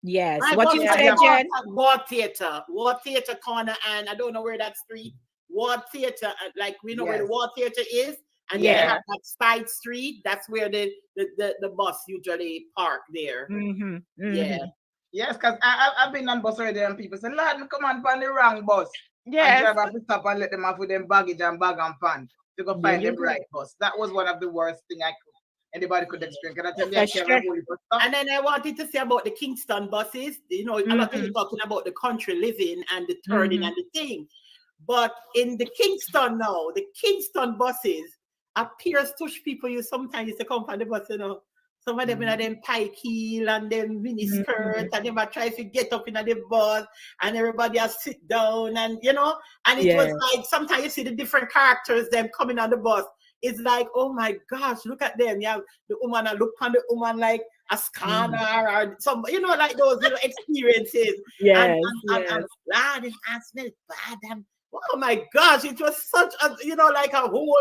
Yes. What you said, Jen?
Ward Theatre corner, and I don't know where that street. Ward Theatre, like we know where the Ward Theatre is. And you have that side street. That's where the bus usually park there. Yeah.
Yes, because I've been on bus already and people say, Lord, come on the wrong bus.
Yeah.
And drive have to stop and let them off with them baggage and bag and pan to go find the right bus. That was one of the worst thing anybody could experience. Can I tell you
and then I wanted to say about the Kingston buses. A lot of people talking about the country living and the turning and the thing. But in the Kingston now, the Kingston buses, appears touch people you sometimes used to come from the bus, some of them in them pike heel and them mini skirt and them try to get up in the bus and everybody has sit down and and it was like sometimes you see the different characters them coming on the bus. It's like, oh my gosh, look at them. You have the woman and look on the woman like a scanner or some, like those little experiences. And Lord, it smelled bad and oh my gosh, it was such a, like a whole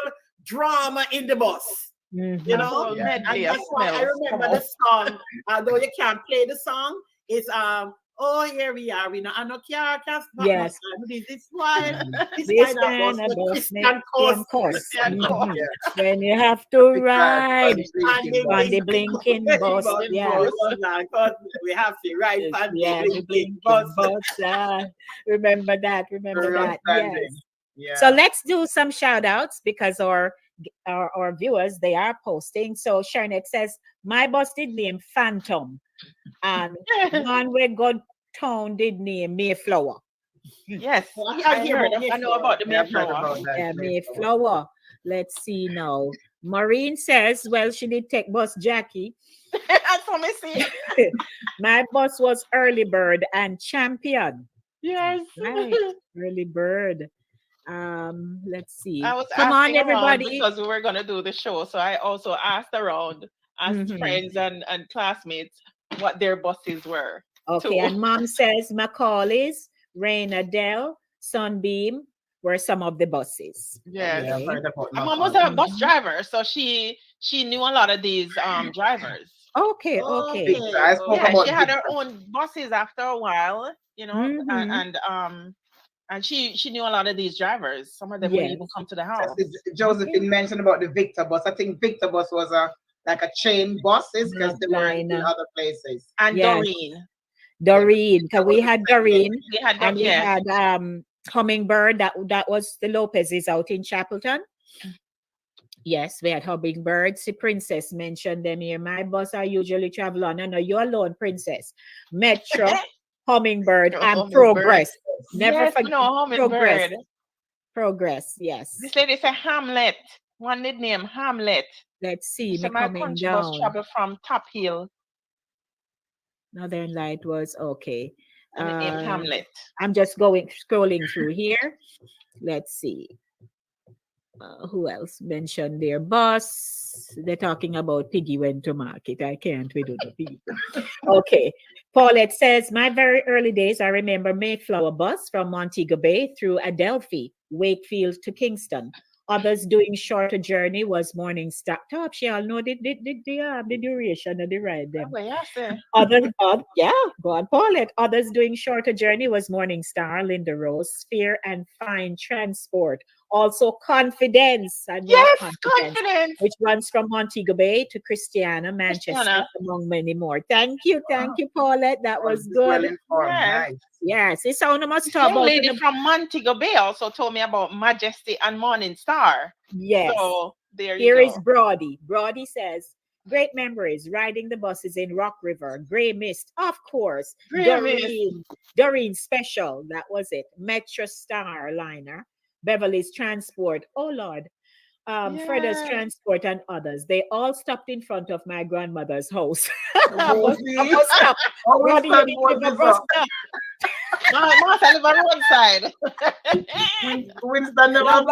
drama in the bus.
Mhm.
You know,
Yeah.
and that's why I remember the song. Although you can't play the song, it's oh, here we are. We know I know can't stop.
Yes.
This is why this
This
kind of
kind
bus,
of
the
bus
Christian
make
course.
course. Mhm.
Yeah.
When you have to ride on the blinking bus. Yes.
We have to ride
Yes,
on
yeah,
the
the
blinking
blinking
bus.
bus. Remember that. Remember
Very
that.
outstanding.
Yes.
Yeah.
So let's do some shout outs because our viewers they are posting. So Sharnet says, my boss did name Phantom and one where God Town did name Mayflower.
Yes,
I hear about
I know about the
Yeah, I've heard
Mayflower.
about that.
Yeah, Mayflower. Let's see now. Maureen says, well, she did take bus Jackie.
That's what I see.
My boss was early bird and champion.
Yes.
Right. Early bird. Let's see.
I was
Come on,
asking around
everybody.
because we were gonna do the show. So I also asked around, asked
Mhm.
friends and classmates what their buses were.
Okay,
too.
and mom says Macaulay's, Rain Adele, Sunbeam were some of the buses.
Yes.
Yeah, I've
Okay.
heard about
My mom was
Macaulay.
a bus driver, so she knew a lot of these drivers.
Okay, okay.
Victor, I spoke
Yeah,
about
she had her
Victor.
own buses after a while, you know,
Mhm.
and she knew a lot of these drivers. Some of them would
Yes.
even come to the house.
Josephine mentioned about the Victor bus. I think Victor bus was like a chain buses because they were in
Liner.
other places.
And
Yes.
Doreen.
Doreen, because we had Doreen
We had
and we
yes.
had Hummingbird. That was the Lopez's out in Chapelton. Yes, we had Hummingbird. See, Princess mentioned them here. My bus I usually travel on. No, you alone, Princess. Metro, Hummingbird, and
Hummingbird.
Progress. Never
Yes,
forget
Hummingbird.
Progress, yes.
This lady said Hamlet. One nickname, Hamlet.
Let's see
So
me
my
coming
country bus
down.
travel from Top Hill.
Northern Light was okay.
And the name Hamlet.
I'm just scrolling through here. Let's see. Who else mentioned their bus? They're talking about Piggy went to market. I can't. We do the Piggy. Okay. Paulette says, my very early days, I remember Mayflower bus from Montego Bay through Adelphi, Wakefield to Kingston. Others doing shorter journey was Morning Star. Top, she all know the duration of the ride. Them. Others, yeah, go on, Paulette. Others doing shorter journey was Morning Star, Linda Rose, Sphere, and Fine Transport. Also, Confidence. I know
yes,
Confidence, which runs from Montego Bay to Christiana, Manchester, among many more. Thank you, Paulette. That was good.
Yes.
Yes, it's on must talk
Same
about
lady from Montego Bay also told me about Majesty and Morning Star.
Yes.
So there you
Here
go.
is Brody. Brody says, great memories riding the buses in Rock River, Grey Mist, of course. Doreen Special, that was it. Metro Star Liner, Beverly's Transport. Oh Lord. Fredda's Transport and others. They all stopped in front of my grandmother's house. Stop. Brody, you need to go bus stop.
Martha live on roadside.
Winston never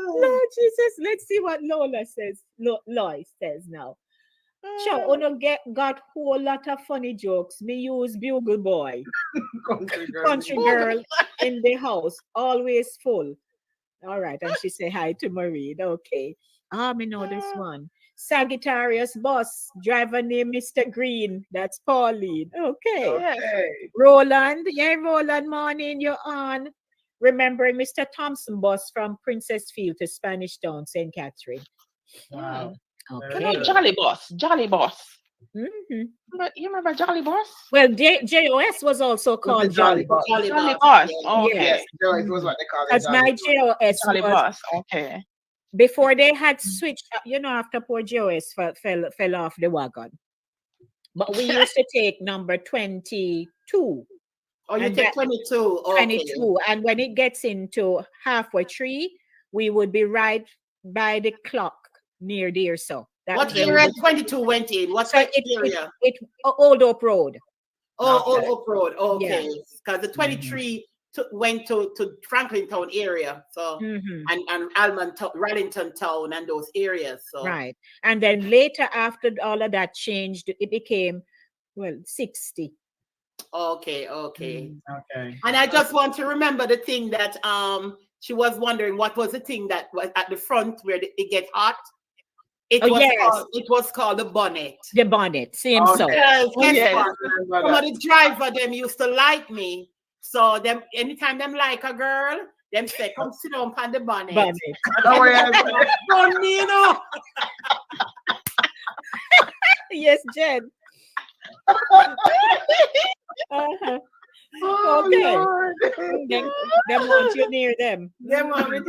Lord Jesus, let's see what Lola says. Lois says now. Sure, Uno got whole lot of funny jokes. Me use Bugle Boy, country girl in the house, always full. All right, and she say hi to Marie. Okay. Me know this one. Sagittarius bus driver named Mr. Green. That's Pauline. Okay. Roland. Yeah, Roland, morning. You're on. Remembering Mr. Thompson bus from Princess Field to Spanish Town, St. Catherine.
Wow.
Okay.
Jolly Boss.
Mm-hmm.
But you remember Jolly Boss?
Well, JOS was also called Jolly Boss.
Jolly Boss. Okay.
Yes, it was what they call it.
That's my JOS.
Jolly Boss. Okay.
Before they had switched, after poor JOS fell off the wagon. But we used to take number 22.
Oh, you take 22. Okay.
22. And when it gets into halfway 3, we would be right by the clock near there. So
what area 22 went in? What area?
Old Oak Road.
Oh, Old Oak Road. Okay. Because the 23 went to Franklin Town area. So and Almond Rallington Town and those areas. So
right. And then later, after all of that changed, it became 60.
Okay.
Okay.
And I just want to remember the thing that she was wondering what was the thing that was at the front where it get hot. It was called the bonnet.
The bonnet, same so.
Because guess what?
Remember
Some of
that.
the driver them used to like me. So them anytime them like a girl, them say, come sit down on the bonnet.
Oh, yeah.
Don't you know?
Yes, Jen. Uh-huh.
Oh,
Okay.
Lord.
Them want you near them.
Them want me.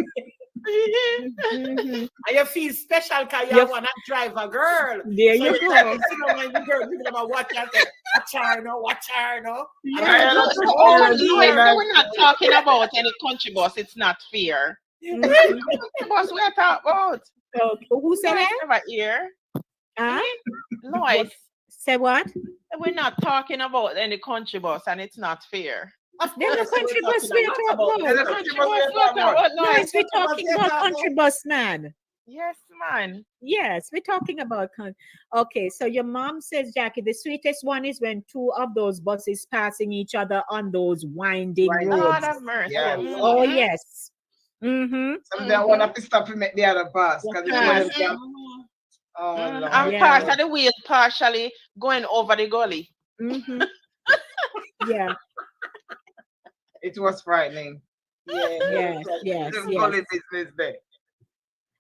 Mhm.
And you feel special because you
Yep.
want to drive a girl.
There
So
you
you
go.
can sit down and the girl give them a watch and say, watch her, no.
Yeah,
So,
that's
so,
all
so,
I'm
so
doing,
we're not talking about any country bus. It's not fair.
Mhm.
Country bus we're talking about.
Okay. Who said
Lois
that?
never here.
Huh?
Lois,
Say what?
we're not talking about any country bus, and it's not fair.
Then the country bus we're talking
Yeah, the
about.
country
Country
bus
bus
we're
we're
talking about.
talking about,
Yes,
Lois.
we're talking about country bus, man.
Yes, man.
Yes, we're talking about. Okay, so your mom says, Jackie, the sweetest one is when two of those buses passing each other on those winding
Winding
roads.
Lord have mercy.
Yeah.
Oh
Mhm.
yes. Mm-hmm.
Some they want to stop and make the other bus because it's one of them. Oh, Lord.
I'm
Yeah.
part of the wheel partially going over the gully.
Mm-hmm. Yeah.
It was frightening.
Yes. Yes.
The
Yes.
gully business there.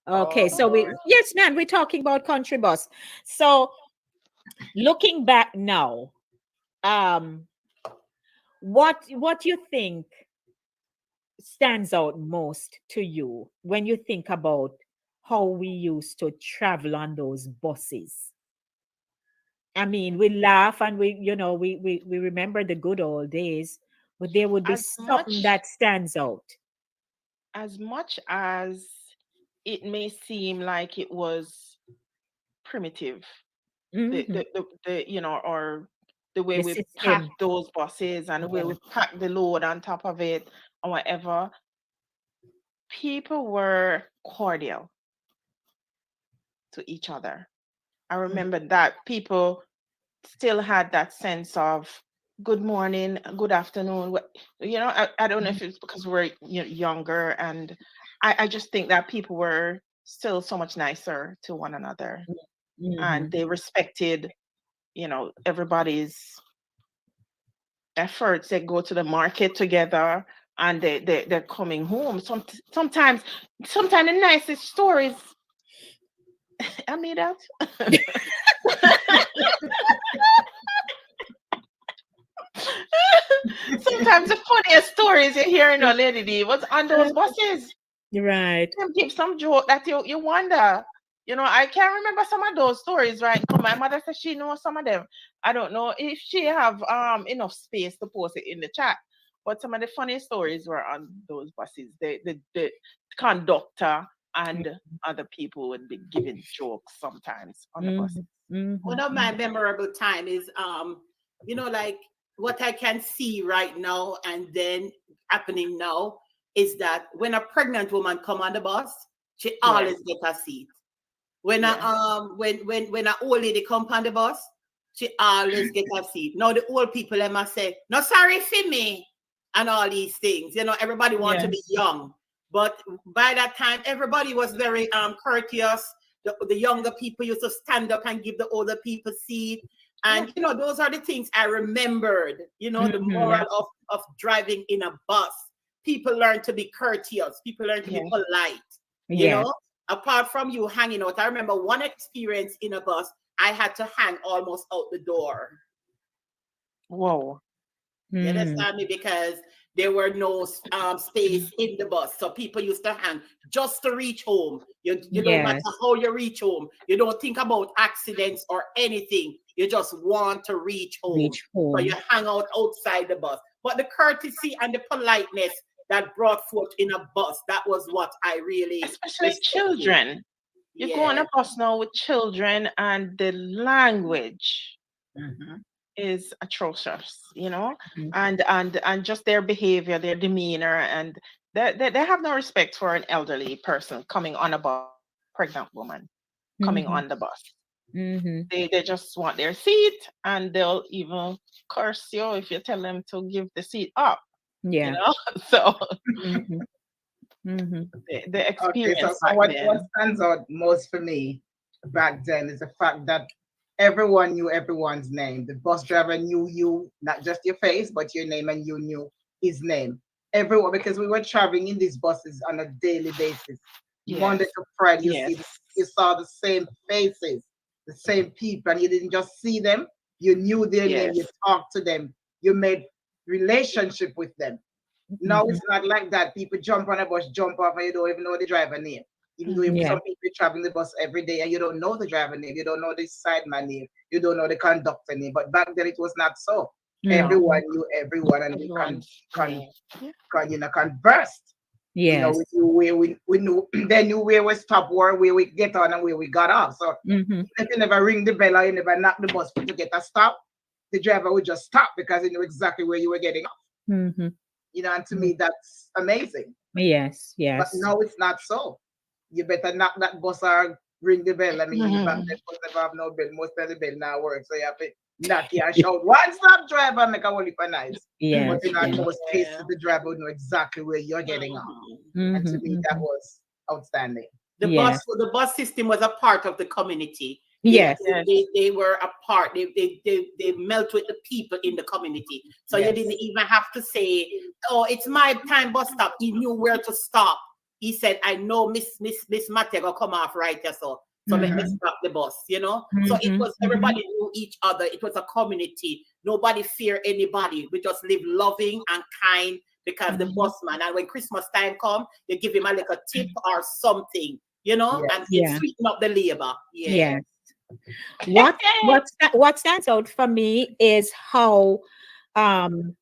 Okay.
Oh,
So
Lord.
yes, man, we're talking about country bus. So looking back now, what you think stands out most to you when you think about how we used to travel on those buses? I mean, we laugh and we remember the good old days, but there would be
As
something
much
that stands out.
as it may seem like it was primitive, the
Mhm.
or the way
The
we
system.
packed those buses and the way we packed the load on top of it or whatever, people were cordial to each other. I remember that people still had that sense of good morning, good afternoon. I don't know if it's because we're younger, and I just think that people were still so much nicer to one another, and
Mhm.
they respected, everybody's efforts. They go to the market together, and they're coming home. Sometimes the nicest stories. I mean that. Sometimes the funniest stories you hear in Lady D was on those buses.
Right.
Them give some joke that you wonder. I can't remember some of those stories right now. My mother says she knows some of them. I don't know if she have enough space to post it in the chat. But some of the funny stories were on those buses. The conductor and other people would be giving jokes sometimes on the buses.
One of my memorable time is like what I can see right now and then happening now is that when a pregnant woman come on the bus, she always get a seat. When when a old lady come on the bus, she always get a seat. Now the old people they must say, no sorry for me, and all these things. Everybody wants to be young. But by that time, everybody was very courteous. The younger people used to stand up and give the older people seat. And those are the things I remembered, the moral of driving in a bus. People learn to be courteous, people learn to be polite, apart from you hanging out. I remember one experience in a bus, I had to hang almost out the door.
Whoa.
You understand me? Because there were no space in the bus. So people used to hang just to reach home. You no matter how you reach home, you don't think about accidents or anything. You just want to reach home. So you hang out outside the bus. But the courtesy and the politeness that brought forth in a bus, that was what I really...
Especially children. You go on a bus now with children and the language is atrocious, and just their behavior, their demeanor, and they have no respect for an elderly person coming on a bus, pregnant woman coming on the bus. They just want their seat, and they'll even curse you if you tell them to give the seat up.
Yeah.
You know, so
Mm-hmm.
the
Okay,
experience
so
back
what
then.
stands out most for me back then is the fact that everyone knew everyone's name. The bus driver knew you, not just your face, but your name, and you knew his name. Everyone, because we were traveling in these buses on a daily basis, Monday
Yes.
to Friday.
Yes.
You saw the same faces, the same people, and you didn't just see them. You knew their name. You
Yes.
talked to them. You made relationship with them. No, it's not like that. People jump on a bus, jump off, and you don't even know the driver name. Even though
Yeah.
some people traveling the bus every day and you don't know the driver name, you don't know the sideman name, you don't know the conductor name. But back then it was not so. Everyone knew everyone, and we
Everyone's name. Yeah.
conversed. You know,
Yes.
we knew we knew they knew where we stop, where we get on, and where we got off. So if you never ring the bell or you never knock the bus to get a stop, the driver would just stop because he knew exactly where you were getting off. You know, and to me that's amazing.
Yes.
But
Yes.
no, it's not so. You better knock that bus or ring the bell. I mean, back then bus never have no bell. Most of the bell now work, so you have to knock here and shout, "One stop, driver!" Make a whole heap of noise.
Yes.
But in
Yes.
most cases, the driver would know exactly where you're getting off. And to me, that was outstanding.
Yes.
The bus system was a part of the community.
Yes.
They were a part. They melt with the people in the community. So you didn't even have to say, "Oh, it's my time bus stop." He knew where to stop. He said, "I know Miss Matega will come off right there, so let me stop the bus." You know. So it was everybody knew each other. It was a community. Nobody feared anybody. We just live loving and kind because the busman. And when Christmas time come, you give him a little tip or something. You know, and it sweeten up the labor.
Yes. What stands out for me is how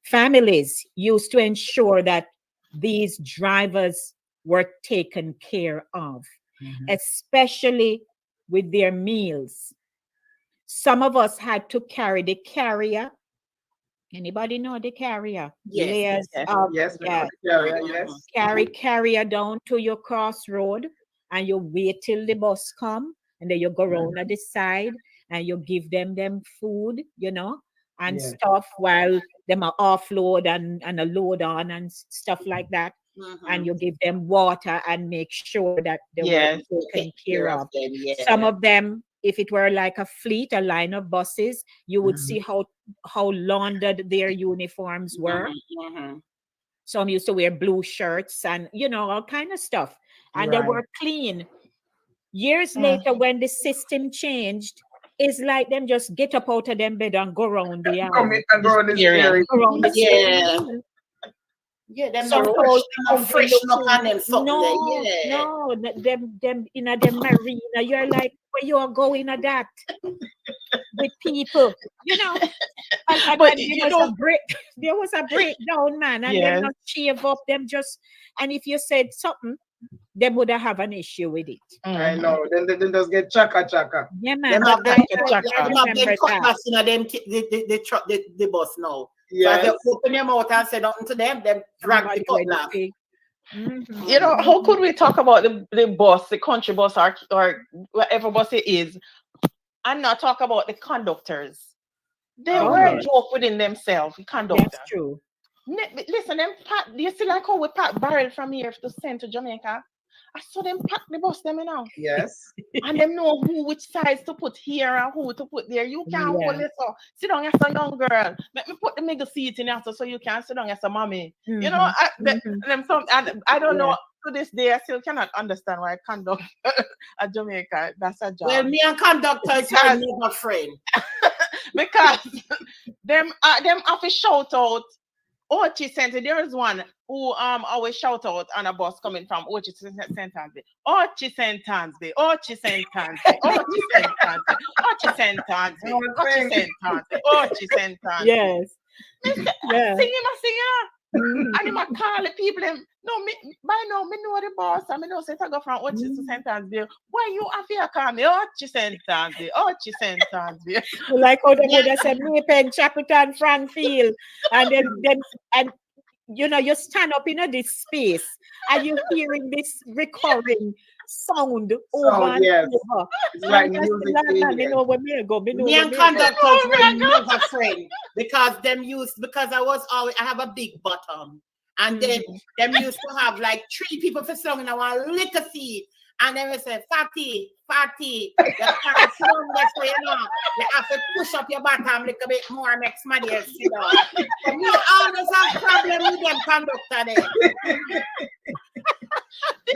families used to ensure that these drivers were taken care of, especially with their meals. Some of us had to carry the carrier. Anybody know the carrier?
Yes.
Carry carrier down to your crossroad, and you wait till the bus come, and then you go around at the side and you give them food, you know, and stuff while them are offload and a load on and stuff like that. And you give them water and make sure that they were taken care of. Some of them, if it were like a fleet, a line of buses, you would see how laundered their uniforms were. Some used to wear blue shirts and, you know, all kind of stuff. And they were clean. Years later, when the system changed, it's like them just get up out of them bed and go around the yard.
Them freshen up on them something.
No, them in a them marina. You're like, where you are going at that with people, you know. But there was a breakdown, man, and them not shave up. Them just, and if you said something, them would have an issue with it.
I know. Then they just get chaka.
Yeah, man.
Them have them cutlass in the bus now. Yes. So they open your mouth and say nothing to them, then drag the cutlass.
You know, how could we talk about the bus, the country bus, or whatever bus it is, and not talk about the conductors? They were a joke within themselves, conductors.
That's true.
Listen, them pack, do you see like how we pack barrel from here to send to Jamaica? I saw them pack the bus them, you know.
Yes.
And them know which size to put here and who to put there. You can't hold it, so sit down as a young girl. Let me put the middle seat in here so you can sit down as a mommy. You know, I don't know. To this day, I still cannot understand why I conduct at Jamaica. That's a job.
Well, me and conductor is my neighbor friend.
Because them have to shout out Ochi Center. There is one who always shout out on a bus coming from Ochi Sentansby. Ochi Sentansby. Ochi Sentansby. Ochi Sentansby. Ochi Sentansby. Ochi Sentansby. Ochi Sentansby.
Yes.
Singer. And him a call the people them. No, me by now me know the boss. I know say I go from Ochi to Sentansby. Why you have to call me Ochi Sentansby? Ochi Sentansby.
Like how they would have said Maypen, Chapelton, Frankfield, and then you know, you stand up in this space and you're hearing this recurring sound over and
yes.
over.
It's like
And I
music.
said, "Lord, man,
thing,
me know where me go. Me know
Me
where
and
me go."
conductors were never friends because I have a big bottom. And then them used to have like 3 people for song in one little seat. And then we say, fatty. You can't sit down this way, you know. You have to push up your bottom a little bit more, make somebody else sit down. So me always have problem with them conductor there.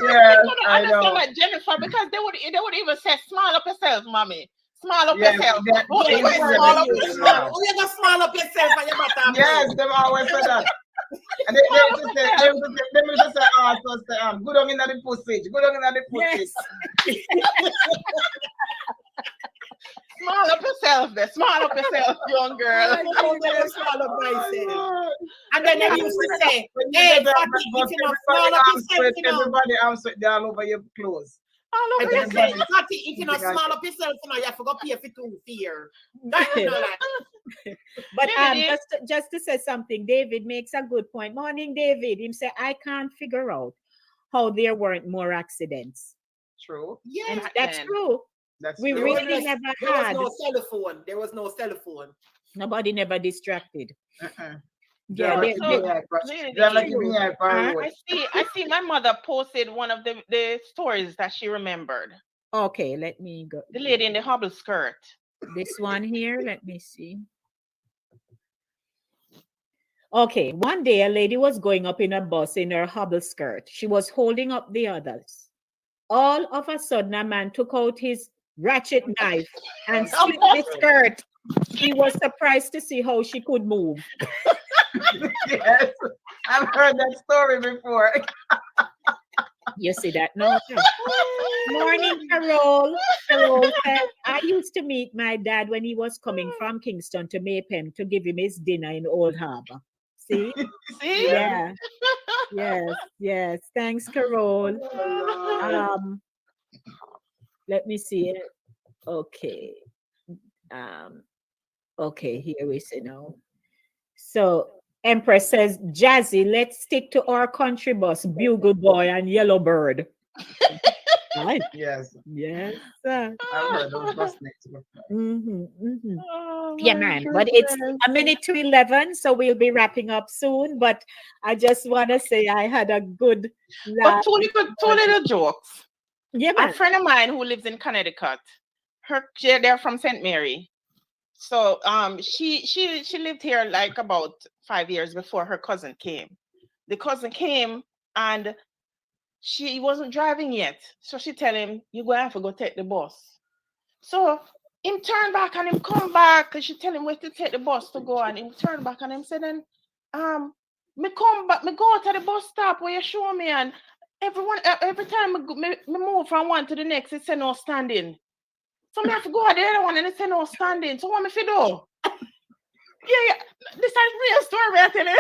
Yes,
I
I know.
understand that, Jennifer, because they would even say, smile up yourself, mommy. Smile up yourself.
Oh,
You got smile up yourself and your bottom.
Yes, them always say that. And they just say, good on in the pussy, good on in the pussy.
Smile up yourself there. Smile up yourself, young girl.
Smile up myself. And then they used to say,
Hey,
hey, Fatty, if you not smile up yourself, you know.
Everybody arms sweat all over your clothes.
And then say, Fatty, if you not smile up yourself, you know, you have to go pay for 2 fear.
But just to say something, David makes a good point. Morning, David. Him say, I can't figure out how there weren't more accidents.
True.
Yeah,
and that's true. We
true.
really never had.
There was no cell phone. There was no cell phone.
Nobody never distracted.
Yeah,
I see my mother posted one of the stories that she remembered.
Okay, let me go.
The lady in the hobble skirt.
This one here, let me see. Okay, one day a lady was going up in a bus in her hobble skirt. She was holding up the others. All of a sudden, a man took out his ratchet knife and split the skirt. He was surprised to see how she could move.
Yes, I've heard that story before.
You see that? No. Morning, Carol. Carol said, I used to meet my dad when he was coming from Kingston to Maypen to give him his dinner in Old Harbor. See?
See?
Yeah. Yes. Thanks, Carol. Let me see it. Okay. Okay, here we see now. So Empress says, Jazzy, let's stick to our country bus, Bugle Boy and Yellow Bird. Right?
Yes.
I've
heard those bus next.
Yeah, man. But it's a minute to 11, so we'll be wrapping up soon. But I just want to say I had a good laugh.
But two little jokes.
Yeah, man.
A friend of mine who lives in Connecticut, they're from St. Mary. So she lived here like about 5 years before her cousin came. The cousin came and she wasn't driving yet. So she tell him, you're going to have to go take the bus. So him turn back and him come back. And she tell him where to take the bus to go. And him turn back and him say then, me come back, me go to the bus stop where you show me. And every time me move from one to the next, it say no standing. So I have to go to the other one and it say no standing. So what me fi do? Yeah. This is real story I tell you.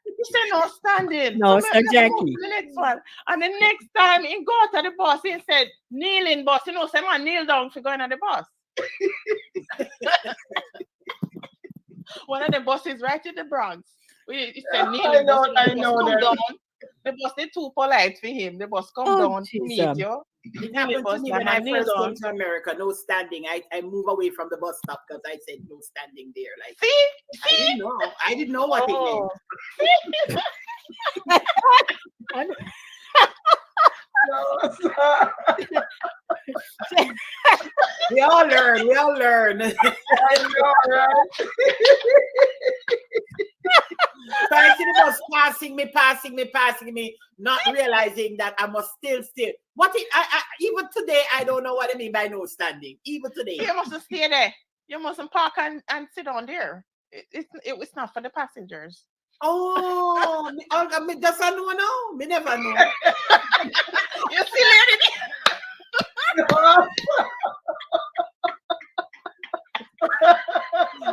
You say no standing.
No,
so
Sir Jackie.
The next one. And the next time he go to the bus, he said, kneeling bus. You know, someone kneel down for going on the bus. One of the buses right in the Bronx. He said kneeling bus. I know that. Down. The bus, they too polite for him. The bus come down to meet you.
It happened to me when I first came to America. No standing. I move away from the bus stop because I said no standing there. Like,
see?
I didn't know what it meant. We all learn. I know, right? So I see the bus passing me, not realizing that I must still. Even today, I don't know what I mean by no standing. Even today.
You mustn't stay there. You mustn't park and sit down there. It's not for the passengers.
Oh, me just I know now. Me never know.
You see, lady?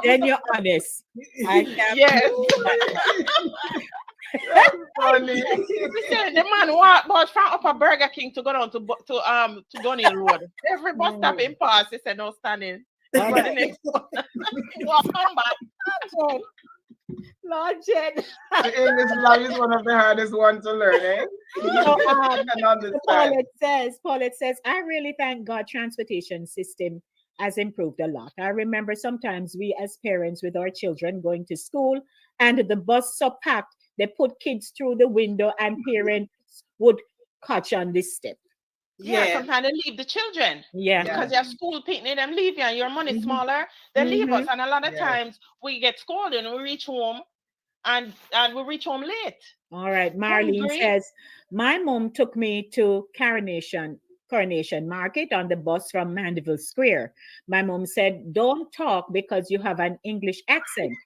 Then you're honest.
Yes.
Funny.
The man walked from Upper Burger King to go down to Gunny Road. Every bus stop in pass, he said no standing. The next one. Walk come back.
Lord Jen.
The English language is one of the hardest ones to learn, eh?
So,
I can understand.
Paulette says, I really thank God transportation system has improved a lot. I remember sometimes we as parents with our children going to school and the bus so packed, they put kids through the window and parents would catch on this step.
Yeah, sometimes they leave the children.
Yeah.
Because you have school picnic, them leave you and your money smaller, they leave us. And a lot of times we get scolded and we reach home and we reach home late.
All right. Marlene says, my mom took me to Coronation Market on the bus from Mandeville Square. My mom said, don't talk because you have an English accent.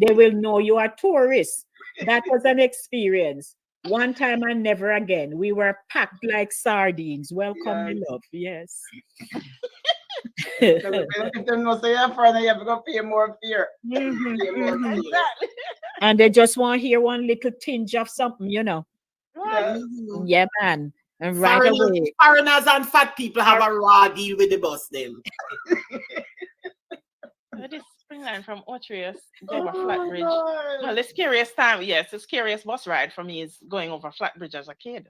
They will know you are tourists. That was an experience. One time and never again. We were packed like sardines. Welcome, my love. Yes.
If they know say you're friend, you have to go pay more fear.
Exactly.
And they just want to hear one little tinge of something, you know.
Yes.
Yeah, man. And right away.
Foreigners and fat people have a raw deal with the bus them.
This spring line from Otrius over Flatbridge. Well, the scariest time, yes, the scariest bus ride for me is going over Flatbridge as a kid.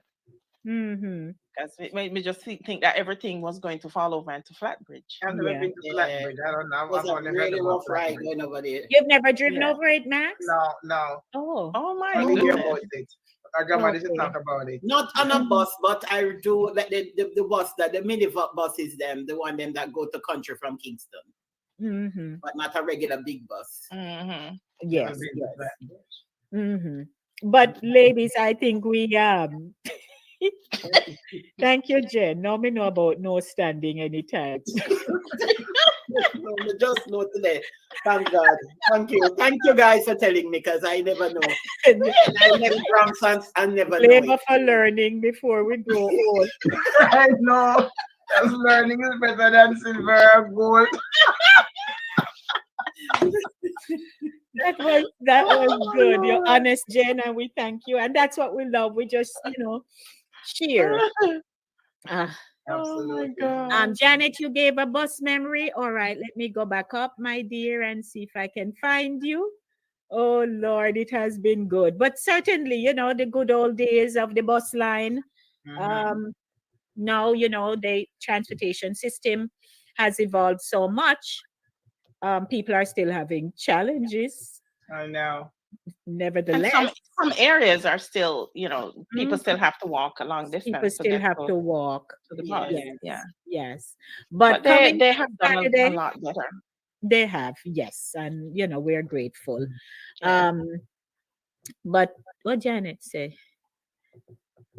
Because it made me just think that everything was going to fall over into Flatbridge.
I've never been to Flatbridge. I don't know.
It was a really rough ride going over there.
You've never driven over it, Max?
No.
Oh my
goodness.
goodness.
About it. Our grandma didn't talk about it.
Not on a bus, but I do like the bus that the mini buses them, the one them that go to country from Kingston. But not a regular big bus.
Yes. But ladies, I think we thank you, Jen. Now me know about no standing anytime.
No, just know today. Thank God. Thank you guys for telling me because I never know. I never grandsons and never know.
Labor for learning before we grow old.
I know. Because learning is better than silver or gold.
That was good. You're honest, Jen, and we thank you. And that's what we love. We just, share.
Absolutely.
Oh my God.
Janet, you gave a bus memory. All right, let me go back up, my dear, and see if I can find you. Oh Lord, it has been good. But certainly, the good old days of the bus line. Now, the transportation system has evolved so much. People are still having challenges.
I know.
Nevertheless,
and some areas are still, people still have to walk a long distance.
People still have to walk
to the bus.
Yes. But
they have done a lot better.
They have, yes, and we're grateful. But what Janet say?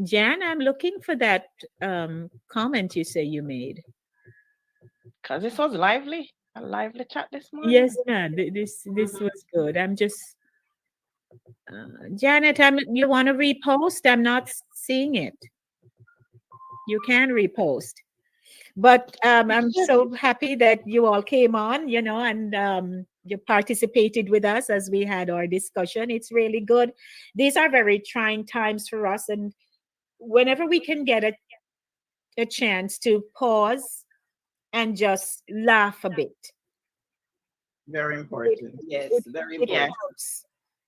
Jan, I'm looking for that comment you say you made.
Because this was lively. A lively chat this morning.
Yes, man. This was good. I'm just Janet, you want to repost? I'm not seeing it. You can repost. But I'm so happy that you all came on, and you participated with us as we had our discussion. It's really good. These are very trying times for us. And whenever we can get a chance to pause and just laugh a bit.
Very important.
Yes, very important.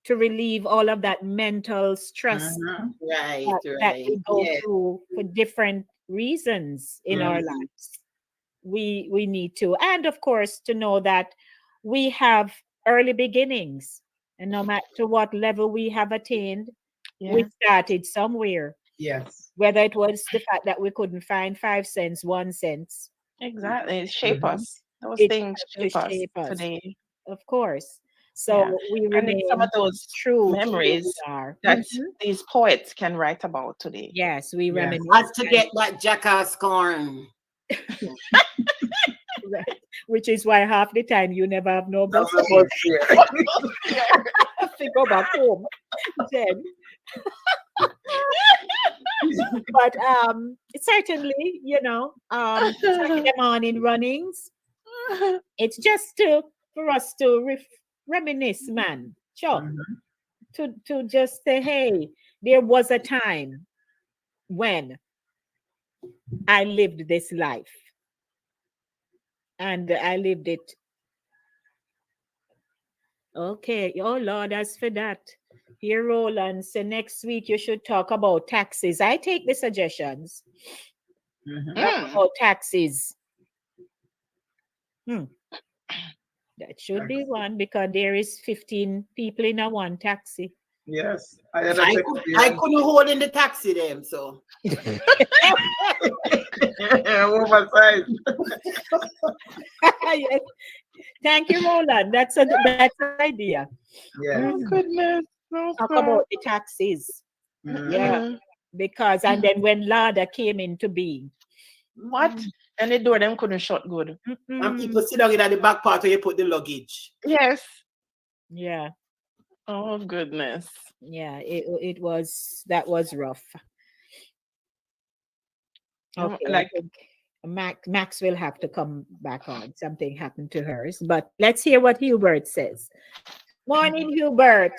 To relieve all of that mental stress that we go through for different reasons in our lives. We need to, and of course, to know that we have early beginnings, and no matter what level we have attained, we started somewhere.
Yes.
Whether it was the fact that we couldn't find 5 cents, 1 cent.
Exactly. It shape us. Those things shape us today.
Of course. So we remain
some of those
true
memories that these poets can write about today.
Yes, we reminisce.
Has to get that jackass corn.
Right. Which is why half the time you never have no bus. Go back home. Then. But certainly, Saturday morning runnings. It's just for us to reminisce, man. Sure. To just say, hey, there was a time when I lived this life. And I lived it Okay. Oh Lord, as for that. Here, Roland. So next week you should talk about taxes. I take the suggestions. Talk about taxes. Hmm. That should be one because there is 15 people in a one taxi.
Yes, I
I couldn't hold in the taxi them, so.
oversized.
Yes. Thank you, Roland. That's an idea.
Yeah.
Oh goodness. No,
Talk
sir.
about the taxis. Yeah. Because and then when Lada came into being.
What? And the door them couldn't shut good.
And people sit down in the back part where you put the luggage.
Yes.
Yeah.
Oh goodness.
Yeah. It was that was rough. Okay.
Like
I think Max will have to come back on. Something happened to hers. But let's hear what Hubert says. Morning, Hubert.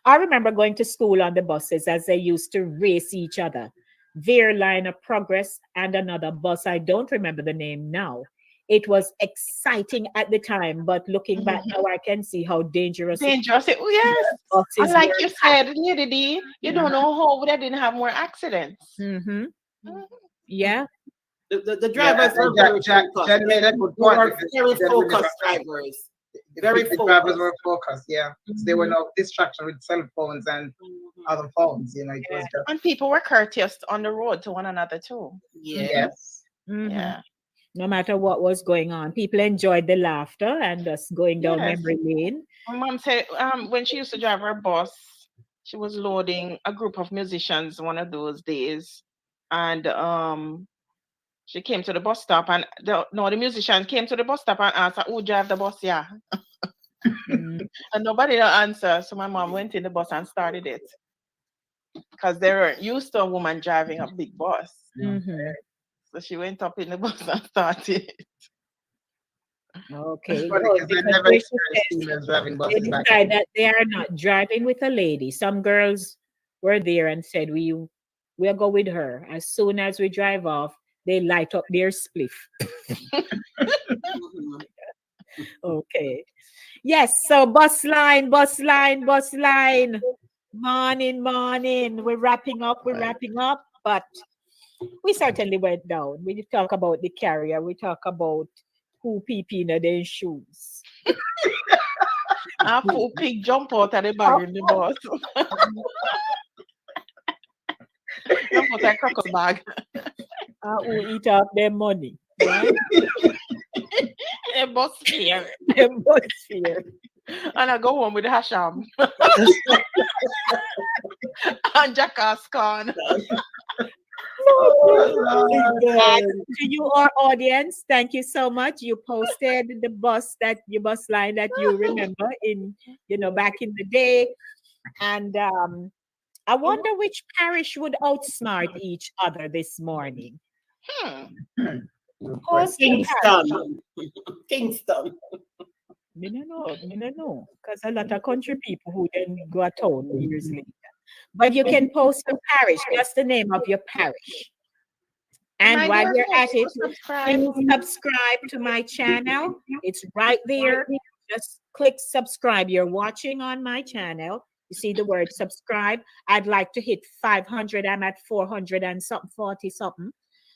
I remember going to school on the buses as they used to race each other. Their line of progress and another bus. I don't remember the name now. It was exciting at the time, but looking back now, I can see how dangerous
dangerous. Oh, yes.
buses
And like
were.
you said, Lady D, you don't know how they didn't have more accidents.
Yeah.
The drivers were very focused.
Jen made a good
They
point.
were very focused drivers. Very
The
focused.
drivers were focused, yeah. So there were no distraction with cell phones and other phones, you know. It was just,
And people were courteous on the road to one another too.
yes.
Yeah.
No matter what was going on, people enjoyed the laughter and us going down
Yes.
memory lane.
My mom said when she used to drive her bus, she was loading a group of musicians one of those days. And she came to the bus stop and the musician came to the bus stop and asked her, who drive the bus? Yeah. And nobody answered. So my mom went in the bus and started it. Because they weren't used to a woman driving a big bus. So she went up in the bus and started.
Okay.
Because they never
They
experienced females driving buses back
decide that they are not driving with a lady. Some girls were there and said, we'll go with her. As soon as we drive off, they light up their spliff. Okay. Yes, so bus line. Morning. We're wrapping up, but we certainly went down. We talk about the carrier, we talk about who pee in their shoes.
And who pig jump out of the bag in the bus. Jump out of crocodile bag.
Who eat up their money. Right?
A bus fare. And I go home with Hasham. And Jackass Khan.
To you, our audience, thank you so much. You posted the bus line that you remember back in the day. And I wonder which parish would outsmart each other this morning.
Kingston.
I don't know. Because a lot of country people who then go to town years later. But you can post your parish, just the name of your parish. And while you're at it, please subscribe to my channel. It's right there. Just click subscribe. You're watching on my channel. You see the word subscribe. I'd like to hit 500. I'm at 400 and something, 40 something.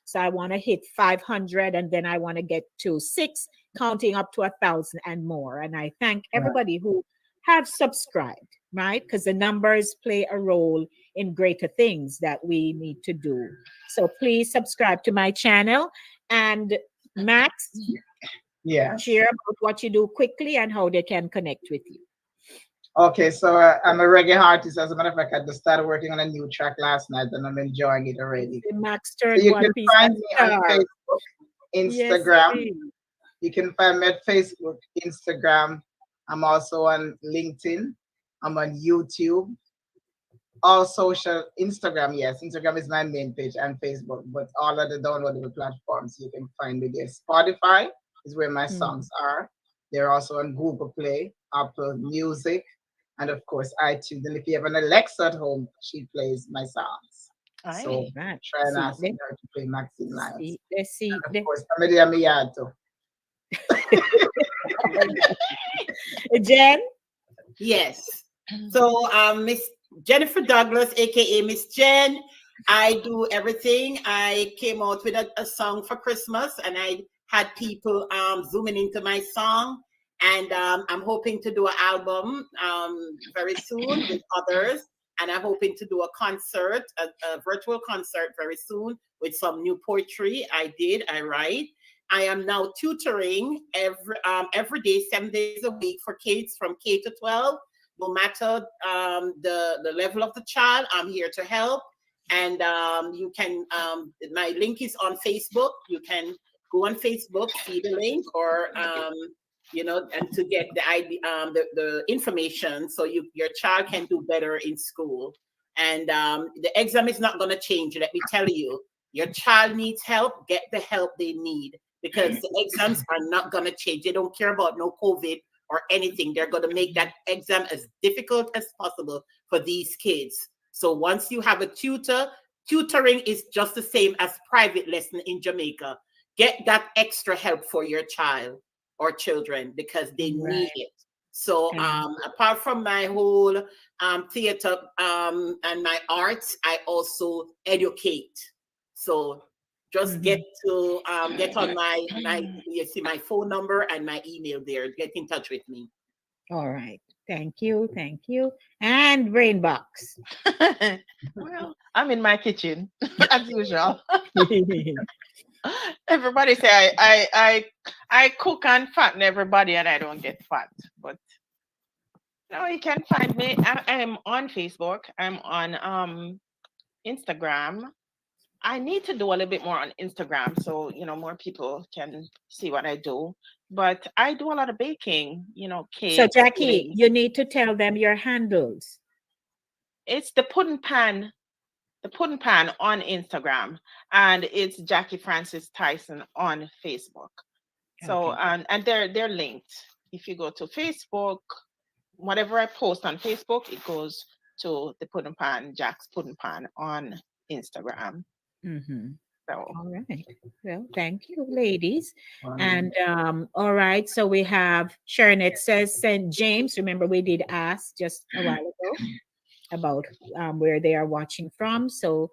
So I want to hit 500 and then I want to get to 6, counting up to 1,000 and more. And I thank everybody who have subscribed, right? Because the numbers play a role in greater things that we need to do. So please subscribe to my channel. And Max, share about what you do quickly and how they can connect with you.
Okay, so I'm a reggae artist. As a matter of fact, I just started working on a new track last night and I'm enjoying it already.
Max
So you can find me on Facebook, Instagram. Yes, you can find me at Facebook, Instagram. I'm also on LinkedIn. I'm on YouTube. All social, Instagram, yes. Instagram is my main page and Facebook, but all of the downloadable platforms you can find me there. Spotify is where my songs are. They're also on Google Play, Apple Music, and of course iTunes. And if you have an Alexa at home, she plays my songs. So try and ask her to play Maxine Lyons. And of course, I'm in my yard too.
Jen?
Yes. So Miss Jennifer Douglas, aka Miss Jen, I do everything. I came out with a song for Christmas, and I had people zooming into my song. And I'm hoping to do an album very soon with others. And I'm hoping to do a concert, a virtual concert very soon with some new poetry I write. I am now tutoring every day, 7 days a week for kids from K to 12. No matter the level of the child, I'm here to help. And you can, my link is on Facebook. You can go on Facebook, see the link, or and to get the ID, the information, so your child can do better in school. And the exam is not going to change. Let me tell you, your child needs help. Get the help they need, because the exams are not going to change. They don't care about no COVID or anything. They're going to make that exam as difficult as possible for these kids. So once you have a tutor, tutoring is just the same as private lesson in Jamaica. Get that extra help for your child or children, because they need it. So apart from my whole theater and my arts, I also educate. So just get on my you see my phone number and my email there. Get in touch with me.
All right. Thank you. And Brainbox.
Well, I'm in my kitchen as usual. Everybody say I cook and fatten everybody, and I don't get fat. But no, you can find me. I'm on Facebook. I'm on Instagram. I need to do a little bit more on Instagram, so more people can see what I do. But I do a lot of baking, cake.
So Jackie, you need to tell them your handles.
It's the pudding pan on Instagram, and it's Jackie Francis Tyson on Facebook. So and they're linked. If you go to Facebook, whatever I post on Facebook, it goes to the pudding pan, Jack's pudding pan on Instagram. So
all right. Well, thank you, ladies. And all right. So we have Sharon. It says St. James. Remember, we did ask just a while ago about where they are watching from. So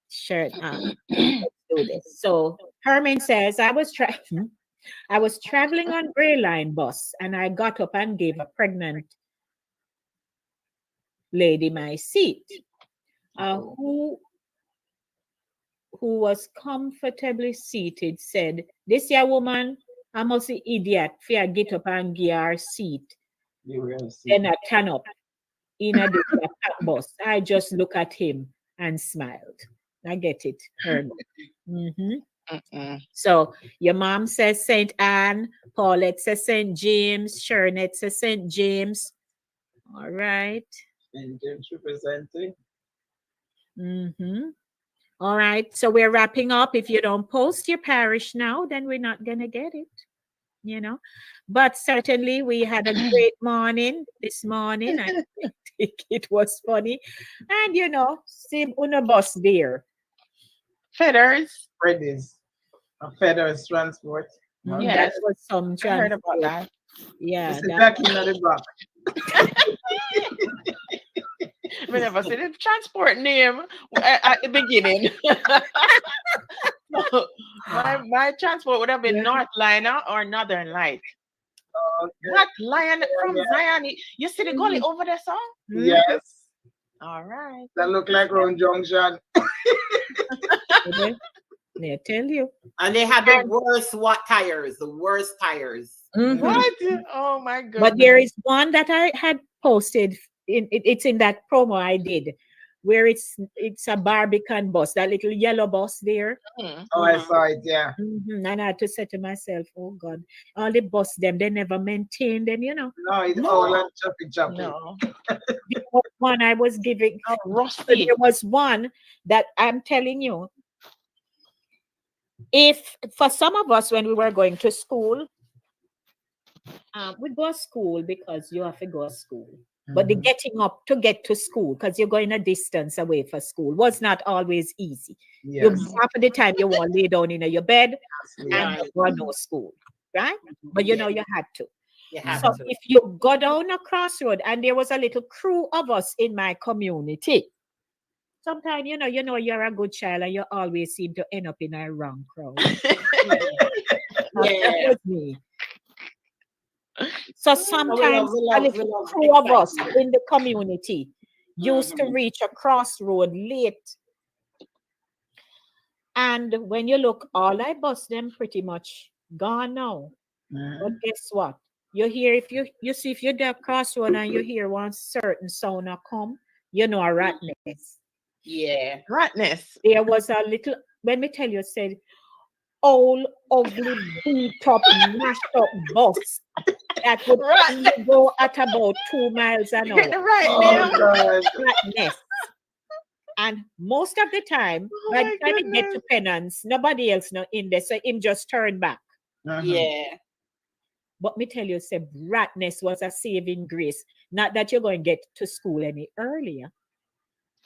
Sharon, let's do this. So Herman says, I was traveling on Grey Line bus, and I got up and gave a pregnant lady my seat. Who was comfortably seated said, "This young woman, I must be idiot for I get up and give her seat. Then I turn up in a bus. I just look at him and smiled." I get it, Herman. So your mom says St. Anne, Paulette says St. James, Shernette says St. James. All right.
And James representing.
All right. So we're wrapping up. If you don't post your parish now, then we're not going to get it, But certainly we had a great morning this morning. I think it was funny. And, same on a bus there.
Feathers.
Feathers transport.
That was some transport.
I heard about that.
Yeah.
It's back in the back.
We never said the transport name at the beginning. my transport would have been North Liner or Northern Light. That Lion from Zion. You see the gully over there, song?
Yes.
All right.
That look like Round Junction.
They tell you.
And they had the worst tires.
What? Oh my goodness.
But there is one that I had posted. It's in that promo I did, where it's a Barbican bus, that little yellow bus there.
Oh, I saw it, yeah.
And I had to say to myself, oh God, all the bus them, they never maintain them,
No, it's all on jumping.
No.
There was one I was giving.
Rusty.
There was one that I'm telling you, if for some of us when we were going to school, we go to school because you have to go to school. But the getting up to get to school, because you're going a distance away for school, was not always easy.
Yes.
Half of the time you want to lay down in your bed and you go to school, right? But you had to. So if you go down a crossroad, and there was a little crew of us in my community. Sometimes, you know, you're a good child and you always seem to end up in a wrong crowd. That was me. So sometimes a little crew of us in the community used to reach a crossroad late. And when you look, all I bus them pretty much gone now. But guess what? You hear, if you see, if you're there crossroad and you hear one certain sound come, you know, a ratness.
Yeah, ratness.
There was a little, when me tell you, said, old, ugly, beat up, mashed up bus that would go at about 2 miles an hour. Ratness. And most of the time, by the time it get to Penance, nobody else no in there, so him just turn back.
Yeah.
But me tell you, say, ratness was a saving grace. Not that you're going to get to school any earlier.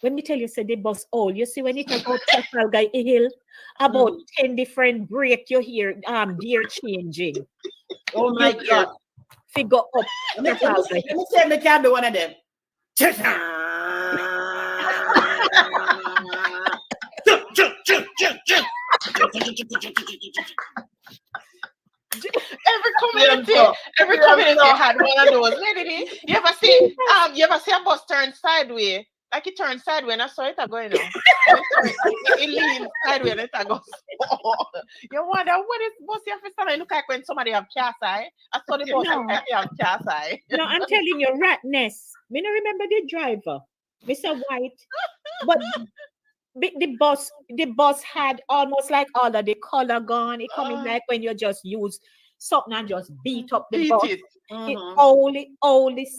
When me tell you, say, the bus all, you see when it about Trafalgar Hill, about 10 different break, you hear gear changing.
Oh my God.
Figure up.
Let me say, me can be one of them.
Every community had one of those. Lady, you ever see a bus turn sideways? Like it turns sideways, and I saw it going on. It leans sideways, and it goes. You wonder what is bus you have to stand and look like when somebody have cast eye. I saw the bus have cast eye.
No, I'm telling you, ratness. Me not remember the driver, Mr. White, but the bus had almost like all of the color gone. It coming like when you just use something and just beat up the bus. It all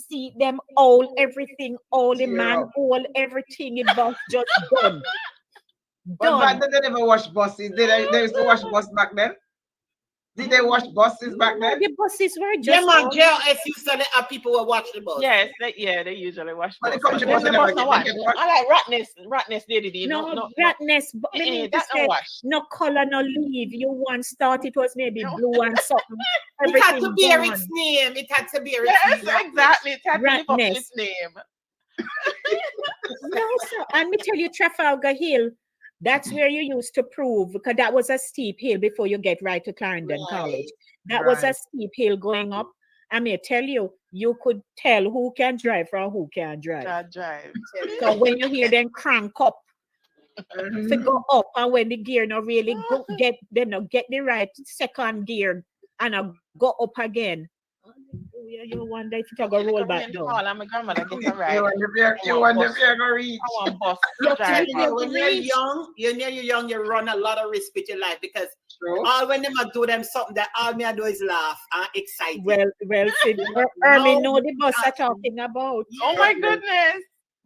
seat them, all everything, all the man, all everything. It was just done.
But back then they never wash buses. They used to wash bus back then. Did they wash buses back then?
The buses were just.
Yeah, man, JLS used to have people who watch the bus.
Yes, they usually wash buses.
But the bus never get washed.
I like ratness did.
No, ratness, but no color, no leaf. You once thought it was maybe blue and something.
It had to bear its name. It had to bear its name.
Yes, exactly. It had to live up its name.
No, sir. And me tell you, Trafalgar Hill, that's where you used to prove, because that was a steep hill before you get right to Clarendon College. That was a steep hill going up. I may tell you, you could tell who can drive from who can drive. So when you hear them crank up, to go up, and when the gear not really get the right second gear and go up again. You wonder if you go roll back down.
I'm a grandmother get a ride.
You want the vehicle reach.
When you're young, you run a lot of risk with your life, because all when them do them something that all me do is laugh and excited.
Well, see, Ermi know the bus are talking about.
Oh my goodness.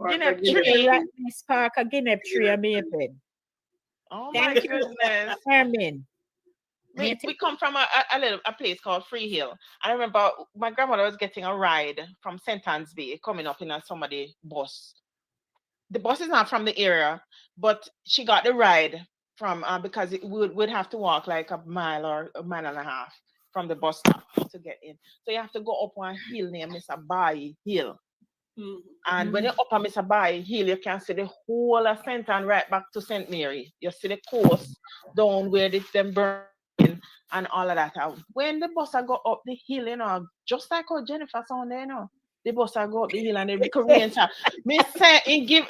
Guinea tree.
This park a guinea tree amazing.
Oh my goodness.
Ermin.
We come from a place called Free Hill. I remember my grandmother was getting a ride from St. Anne's Bay, coming up in somebody's bus. The bus is not from the area, but she got the ride from because it would have to walk like a mile or a mile and a half from the bus stop to get in. So you have to go up one hill named Mr. Bay Hill. And when you're up on Mr. Bay Hill, you can see the whole of St. Anne right back to St. Mary. You see the coast down where them burn and all of that. When the bus go up the hill, just like how Jennifer sound there, the bus go up the hill and they make a rain. Me say,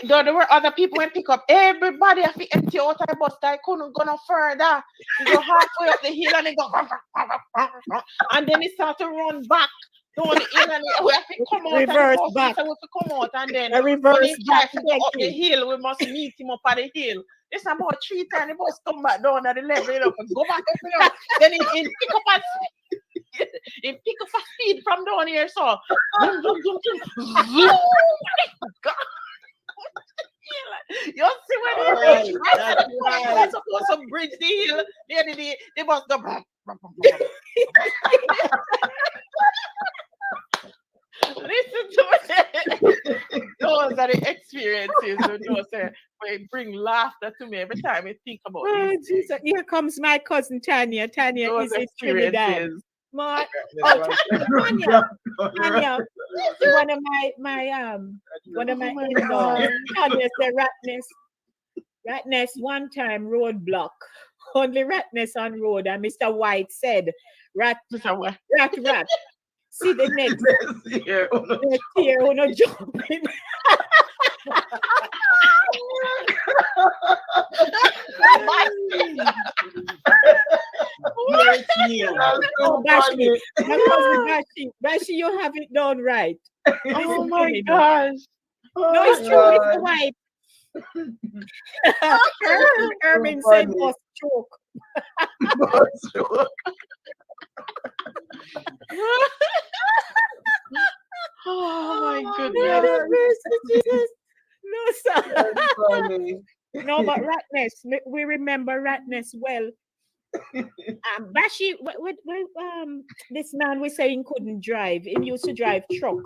there were other people when pick up. Everybody have to empty out of the bus. I couldn't go no further. You go halfway up the hill and they go, and then it start to run back down the hill, and we have to come out.
Reverse back.
So we have to come out, and then
reverse
when he tries to go up the hill, we must meet him up at the hill. It's about 3 times the bus come back down at the level, and go back up, then it pick up a speed from down here, so zoom, zoom, zoom, zoom, zoom. God. You see when it's supposed to bridge the hill, the bus go. Listen to it. Those are the experiences. They bring laughter to me every time I think about it.
Jesus. Here comes my cousin Tanya. Tanya is in Trinidad. My,
That's
Tanya,
one.
Tanya, one of my
Oh my
in-laws.
God.
Tanya said ratness one time roadblock. Only ratness on road. And Mr. White said, rat,
Mr. Wa-
rat. See the next
Here,
year, who no jumping.
Here it's new.
that's
Oh,
so
Bashi,
funny.
my cousin Bashi, you have it done right.
Oh
Listen to
my
me now.
gosh.
No, it's true,
God.
Mr. White. Ermin
So
said
funny.
was choke.
That's so-
Oh my
Lord
goodness.
have mercy, Jesus. No, sir.
that's funny.
No, but ratness. We remember ratness well. Bashi, this man was saying couldn't drive. He used to drive truck,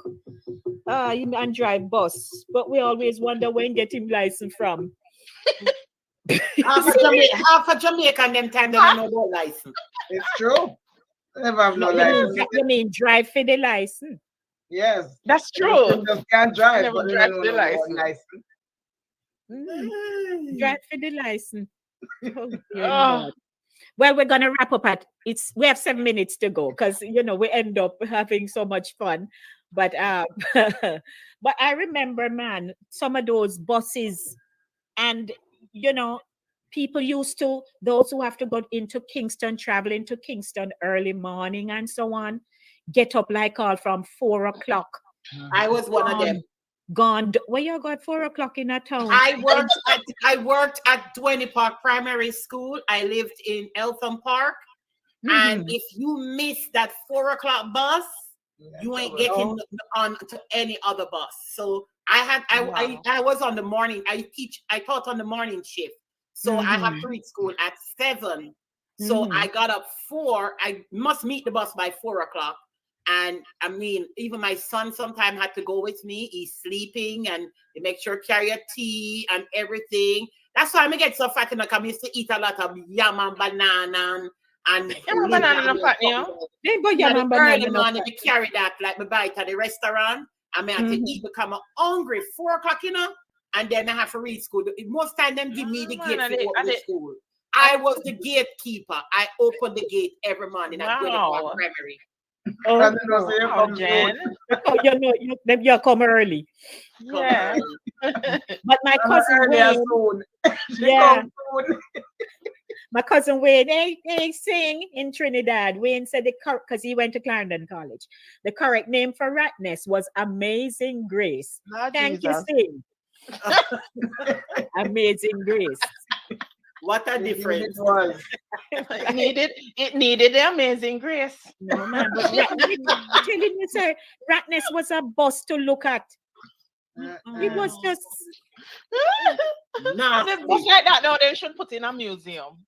and drive bus. But we always wonder when get him license from.
Half of Jamaican them time they don't know about license.
It's true. Never have no
You
license.
mean drive for the license?
Yes.
That's
Some
true.
just can't drive,
Never
but they
drive
don't
the
know about
license.
Drive for the license. Oh, dear
Oh,
God. Well, we're gonna wrap up at we have 7 minutes to go because we end up having so much fun. But but I remember, man, some of those buses and people used to those who have to go into Kingston, travel into Kingston early morning and so on, get up like all from 4 o'clock.
I was one of them.
Gone. Where you got 4 o'clock in a town?
I worked at Dwayne Park Primary School. I lived in Eltham Park. And if you miss that 4 o'clock bus, you ain't getting on to any other bus. So I was on the morning. I taught on the morning shift. So I have to reach school at 7. So I got up 4. I must meet the bus by 4 o'clock. And I mean, even my son sometimes had to go with me. He's sleeping and they make sure carry a tea and everything. That's why I get so fat and I used to eat a lot of yam and banana and
yam and banana no fat,
yam and banana.
Morning, we carry that like we buy it at the restaurant. I mean, I have to eat, become hungry 4 o'clock, and then I have to read school. Most time them give me the gate to go to school. I was the gatekeeper. I opened the gate every morning at Dwayne Primary.
Jen.
You come early.
Yeah.
But my cousin Wayne, my cousin Wayne, they sing in Trinidad. Wayne said because he went to Clarendon College. The correct name for ratness was Amazing Grace. Thank you, sing. Amazing Grace.
What a difference.
It needed the Amazing Grace.
No, man, but I'm telling you, sir, ratness was a bus to look at. It was just
The bus like that now, they should put in a museum.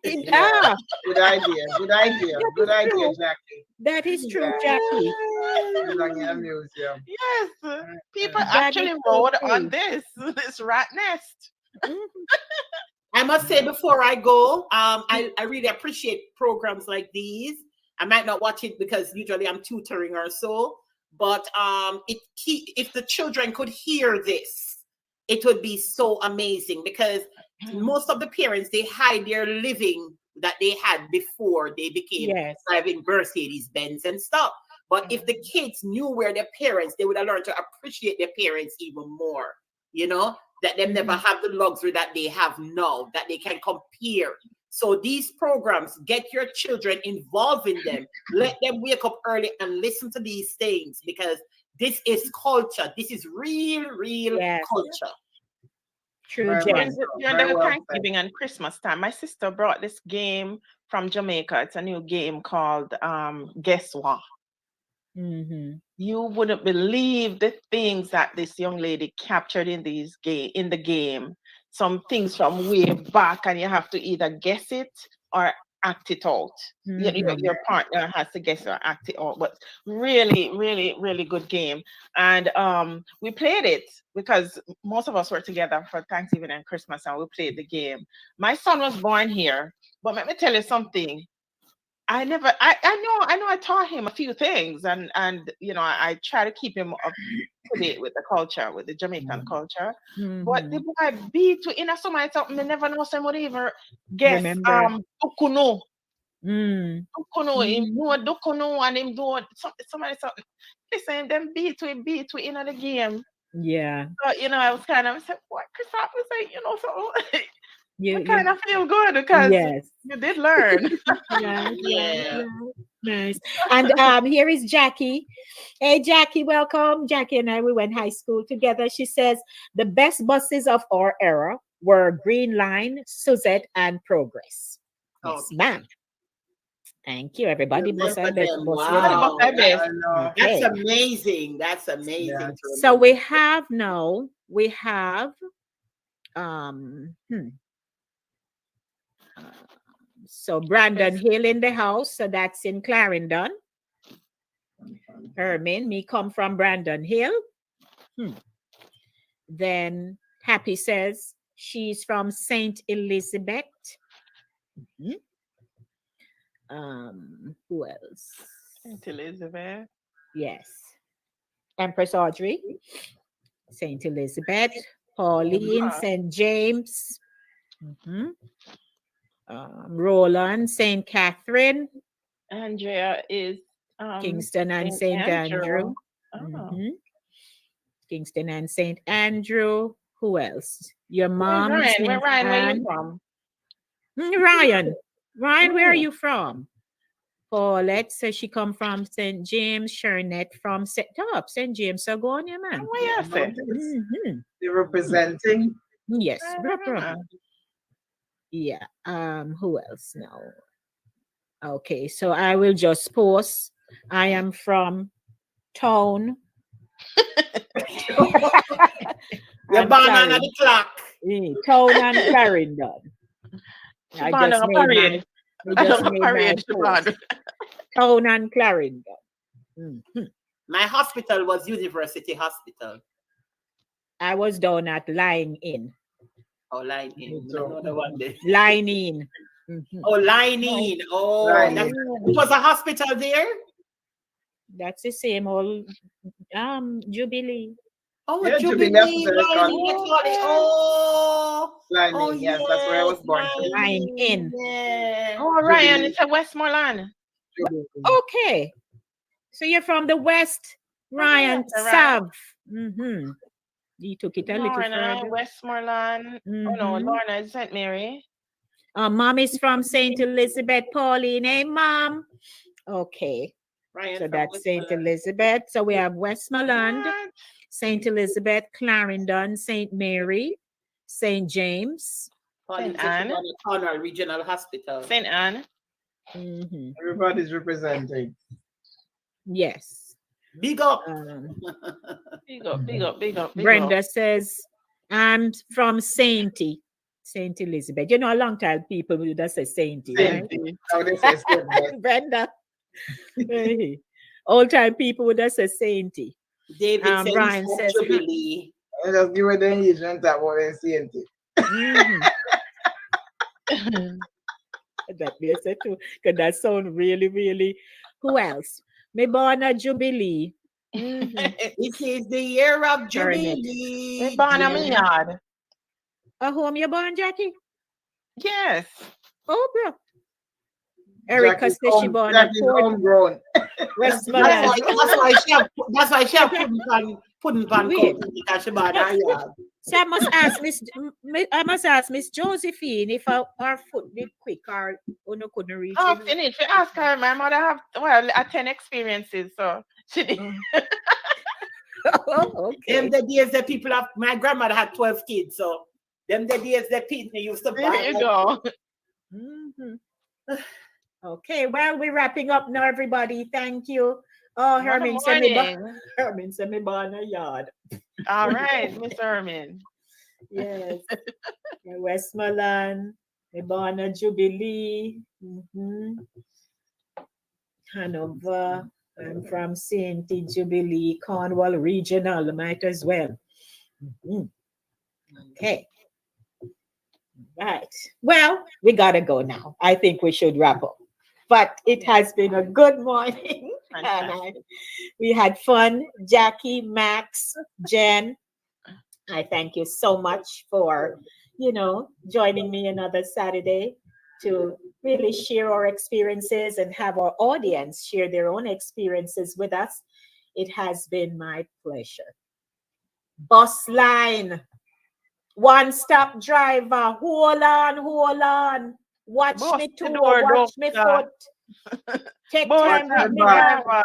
yeah.
Good idea, Jackie.
That is true, Jackie.
Belong in a museum.
Yes, people actually rode on this rat nest.
I must say before I go, I really appreciate programs like these. I might not watch it because usually I'm tutoring or so, but if the children could hear this, it would be so amazing because most of the parents, they hide their living that they had before they became driving Mercedes Benz and stuff. But if the kids knew where their parents, they would have learned to appreciate their parents even more, that they never have the luxury that they have now, that they can compare. So these programs, get your children involved in them. Let them wake up early and listen to these things because this is culture. This is real culture.
True,
During the Thanksgiving and Christmas time, my sister brought this game from Jamaica. It's a new game called Guess What? You wouldn't believe the things that this young lady captured in the game. Some things from way back, and you have to either guess it or act it out. Your partner has to guess or act it out. But really, really, really good game. And we played it because most of us were together for Thanksgiving and Christmas, and we played the game. My son was born here, but let me tell you something. I never, I know I taught him a few things, and you know, I try to keep him up to date with the culture, with the Jamaican culture. But the boy beat to in a summer something, I never know somebody ever guess
Remember.
Dukuno.
Mm.
Dukuno, him know Dukuno and him do somebody something. Listen, them beat to in the game.
Yeah.
But you know, I was kind of I said, what Chris was like, you know, so I kind
You
of feel good because
yes.
you did learn.
Yeah.
Nice. And here is Jackie. Hey Jackie, welcome. Jackie and I, we went high school together. She says the best buses of our era were Green Line, Suzette, and Progress. Yes, ma'am. Thank you. Everybody must have best bus.
Wow.
I know.
That's amazing. That's amazing.
Yeah.
So we have so Brandon Hill in the house, so that's in Clarendon. Herman, me come from Brandon Hill. Then Happy says she's from Saint Elizabeth. Who else?
Saint Elizabeth.
Yes. Empress Audrey, Saint Elizabeth. Pauline, St. James. Roland, St. Catherine.
Andrea is
Kingston and St. Andrew. Kingston and St. Andrew. Who else? Your mom.
Ryan, where are you from?
Ryan. Ryan, where are you from? Paulette says she come from St. James. Shernette from St. James. So go on, yeah, man.
Where you say?
They're representing.
Yes. Yeah. Who else now? Okay, so I will just post. I am from town.
You're born on the clock.
Town and Clarendon. I just made my Town and Clarendon.
My hospital was University Hospital.
I was down at Lying Inn.
Oh, Lying Inn. Another one there.
Lying Inn.
Oh, Lying Inn. Oh, it was a hospital there?
That's the same old Jubilee.
Oh,
Yeah,
Jubilee.
Lying, yes, that's where I was born.
Lying Inn.
Yeah.
Oh, Ryan, it's a Westmoreland.
Okay. So you're from the West, Ryan Sav. You took it a little further.
Westmoreland. Oh no, Lorna is St. Mary.
Mom is from St. Elizabeth. Pauline, hey mom. Okay.
Ryan,
so that's St. Elizabeth. So we have Westmoreland, St. Elizabeth, Clarendon, St. Mary, St. James,
St. Anne, Regional Hospital.
St. Anne.
Everybody's representing.
Yes.
Big up.
Big up.
Brenda says, I'm from Saint Elizabeth. You know, a long time people would just say Sainty, right?
How they say Saint.
Brenda. Old time people would just say Sainty.
David
Brian says,
Jubilee.
I just give it the Asian that was Sainty.
That makes it too, because that sound really, really. Who else? Me born a Jubilee.
It is the year of Jubilee.
Me born a yard.
Home you born, Jackie?
Yes.
Oh, bro. Erica says she born
a homegrown.
Westmoreland.
That's why she have pudding pan because she born a yard.
So I must ask Miss Josephine if our foot did quick or no couldn't reach.
Oh, finish. We ask her. My mother have 10 experiences, so she did.
Okay.
Them the days that people have. My grandmother had 12 kids, so them the days that people used to buy.
There you go.
Okay, well, we're wrapping up now, everybody. Thank you. Oh, Herman sent me born a yard.
All right, Miss Herman.
Yes. Westmoreland, me born a Jubilee. Hanover. I'm from St. Jubilee, Cornwall Regional. Might as well. Okay. Right. Well, we gotta go now. I think we should wrap up. but it has been a good morning. We had fun. Jackie, Max, Jen, I thank you so much for, joining me another Saturday to really share our experiences and have our audience share their own experiences with us. It has been my pleasure. Bus line, one stop driver, hold on. Watch me tour, watch me foot. Take time with me now.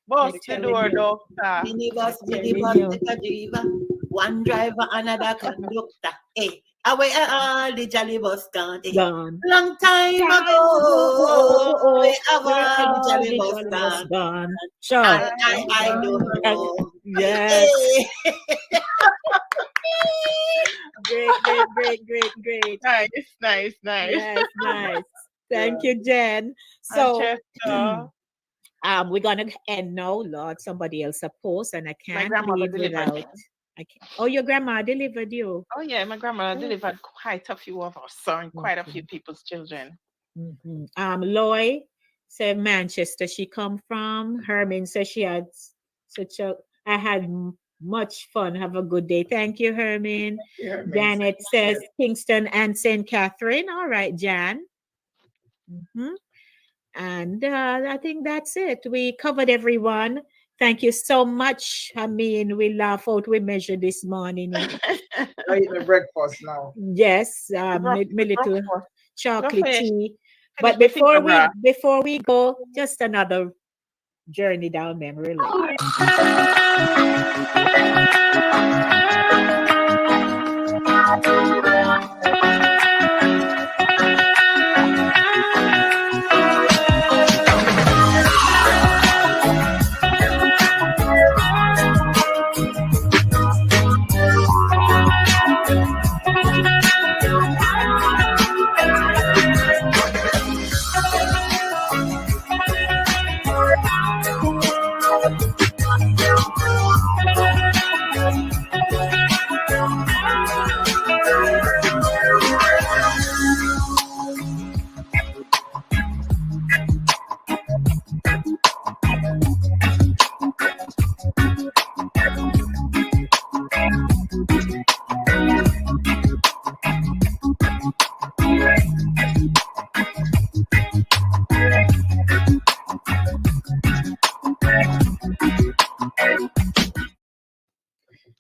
Bust the door, doctor.
Minibus, take a driver. One driver, another conductor. Hey, away all the jolly bus gone. Hey.
Gone.
Long time ago, away all the jolly bus gone.
Sure.
I don't know.
Yes.
Hey.
Great.
Nice.
Yes, nice. Thank you, Jen. So we're gonna end now, Lord. Somebody else a post, and I can't leave without. Oh, your grandma delivered you.
Oh yeah, my grandma delivered quite a few of us, and quite a few people's children.
Loy said Manchester she come from. Herman said she had I had much fun. Have a good day. Thank you, Herman. Janet says Kingston and St. Catherine. All right, Jan. And I think that's it. We covered everyone. Thank you so much. I mean, we laugh out, we measure this morning.
I eat my breakfast now.
Yes, my little chocolate tea. But before we go, just another journey down memory lane.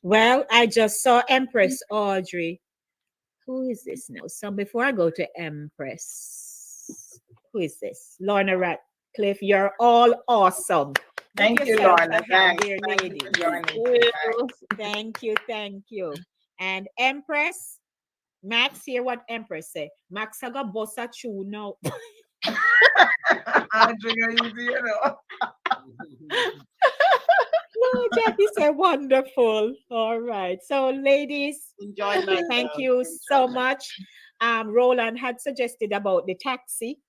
Well, I just saw Empress Audrey. Who is this now? So before I go to Empress, who is this? Lorna Ratcliffe, you're all awesome.
Thank you, Lorna.
Thank you. And Empress, Max, hear what Empress say. Max, I got bossa chew now. No, Jackie said wonderful. All right. So, ladies,
enjoy my
thank you so much. Roland had suggested about the taxi.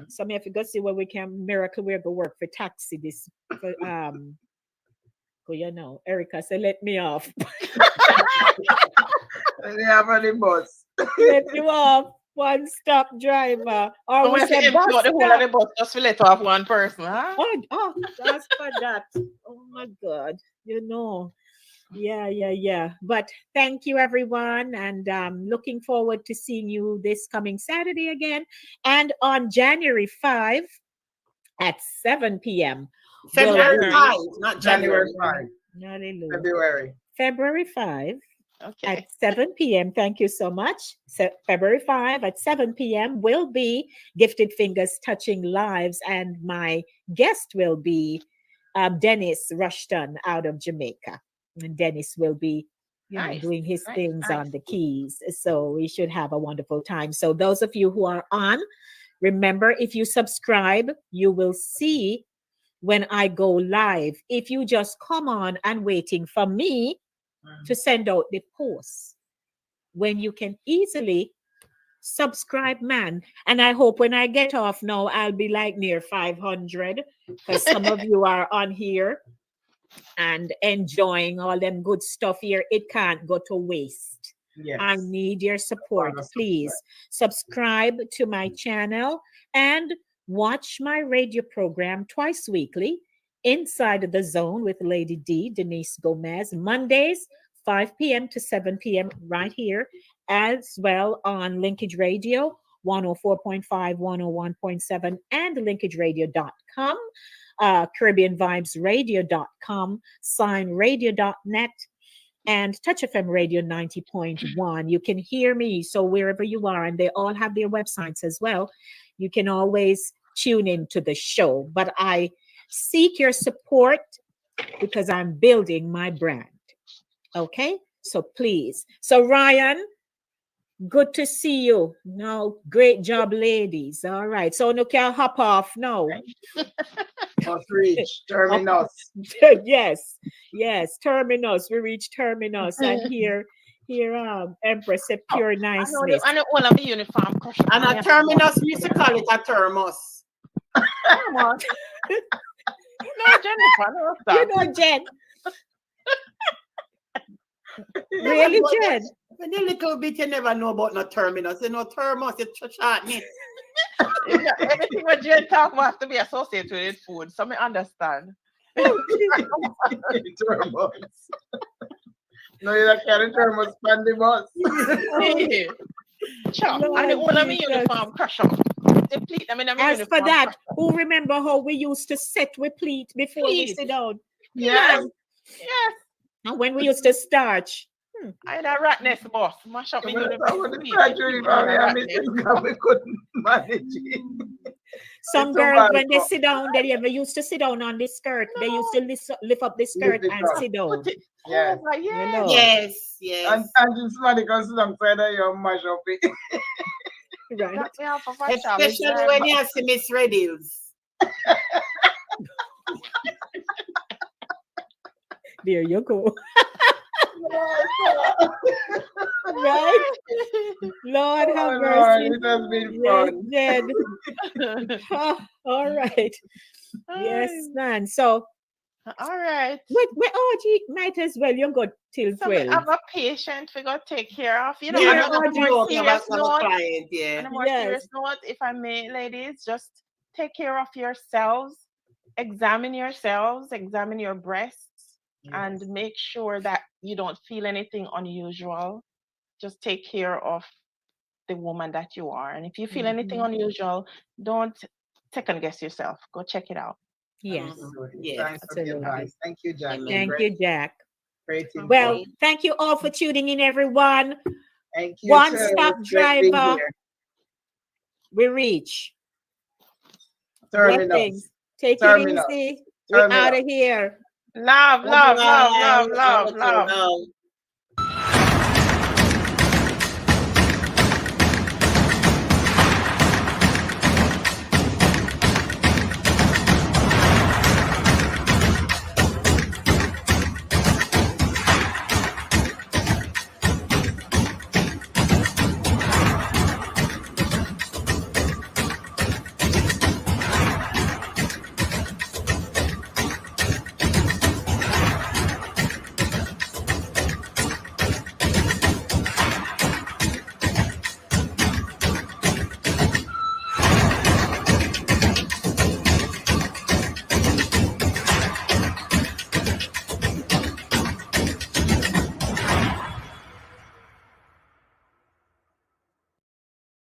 So me have to go see where we can miracle we're go work for taxi this Erica said let me off.
They have any bus.
Let you off. One stop driver. Or we said bus stop.
The whole of the bus just to let off one person, huh?
Oh, that's for that. Oh my God. Yeah. But thank you, everyone. And looking forward to seeing you this coming Saturday again. And on January 5 at 7 p.m.
February 5, not January
5.
February 5.
Okay.
At 7 p.m. Thank you so much. So February 5 at 7 p.m. will be Gifted Fingers Touching Lives. And my guest will be Dennis Rushton out of Jamaica. And Dennis will be doing his things on the keys. So we should have a wonderful time. So those of you who are on, remember, if you subscribe, you will see when I go live. If you just come on and waiting for me to send out the posts, when you can easily subscribe, man. And I hope when I get off now, I'll be like near 500 because some of you are on here and enjoying all them good stuff here. It can't go to waste.
Yes.
I need your support. Please subscribe to my channel and watch my radio program twice weekly, Inside the Zone with Lady D, Denise Gomez, Mondays, 5 p.m. to 7 p.m. right here, as well on Linkage Radio, 104.5, 101.7, and linkageradio.com, caribbeanvibesradio.com, signradio.net, and Touch FM Radio 90.1. You can hear me, so wherever you are, and they all have their websites as well, you can always tune into the show. But I seek your support because I'm building my brand. Okay? So please. So Ryan, good to see you. No, great job, ladies. All right. So no can hop off now.
Must reach terminus.
yes, terminus. We reach terminus, and here, Empress said pure niceness.
I know all of the uniform.
And a terminus, we used to call it a thermos.
No, Jennifer, no, stop.
You know, Jen. Really, Jen?
When a little bit, you never know about no terminus. You know, thermos, it's shortness.
Everything what Jen talk about have to be associated with food, so I understand.
Thermos. No, you don't carry thermos on the bus.
Chop, and the one of my uniform crush up. Deplete them in a
As for that, who remember how we used to set with pleat before we sit down?
Yes.
And when we used to starch.
I had a ratness boss. Mash up my uniform.
We couldn't manage it.
Some girls, when they sit down, they ever used to sit down on the skirt. They used to lift up the skirt and sit down.
Yes.
Yes.
And somebody goes alongside of you, mash up it.
Right.
Especially when you see Miss Redills.
There you go. Right? Lord have mercy.
It has been fun.
Yes, all right. Yes, man. So,
all right.
Wait, Audrey, might as well. You go till 12.
I have a patient we got to take care of. You know,
Yeah,
on a more serious note,
client, yeah.
on a more serious note, if I may, ladies, just take care of yourselves. Examine yourselves. Examine your breasts. And make sure that you don't feel anything unusual. Just take care of the woman that you are. And if you feel anything unusual, don't second guess yourself. Go check it out.
Yes.
Thanks for the advice. Thank you, Jack.
Thank you, Jack.
Great.
Well, thank you all for tuning in, everyone.
Thank you.
One stop driver. We reach.
Terminus.
Take it easy. We're out of here.
Love.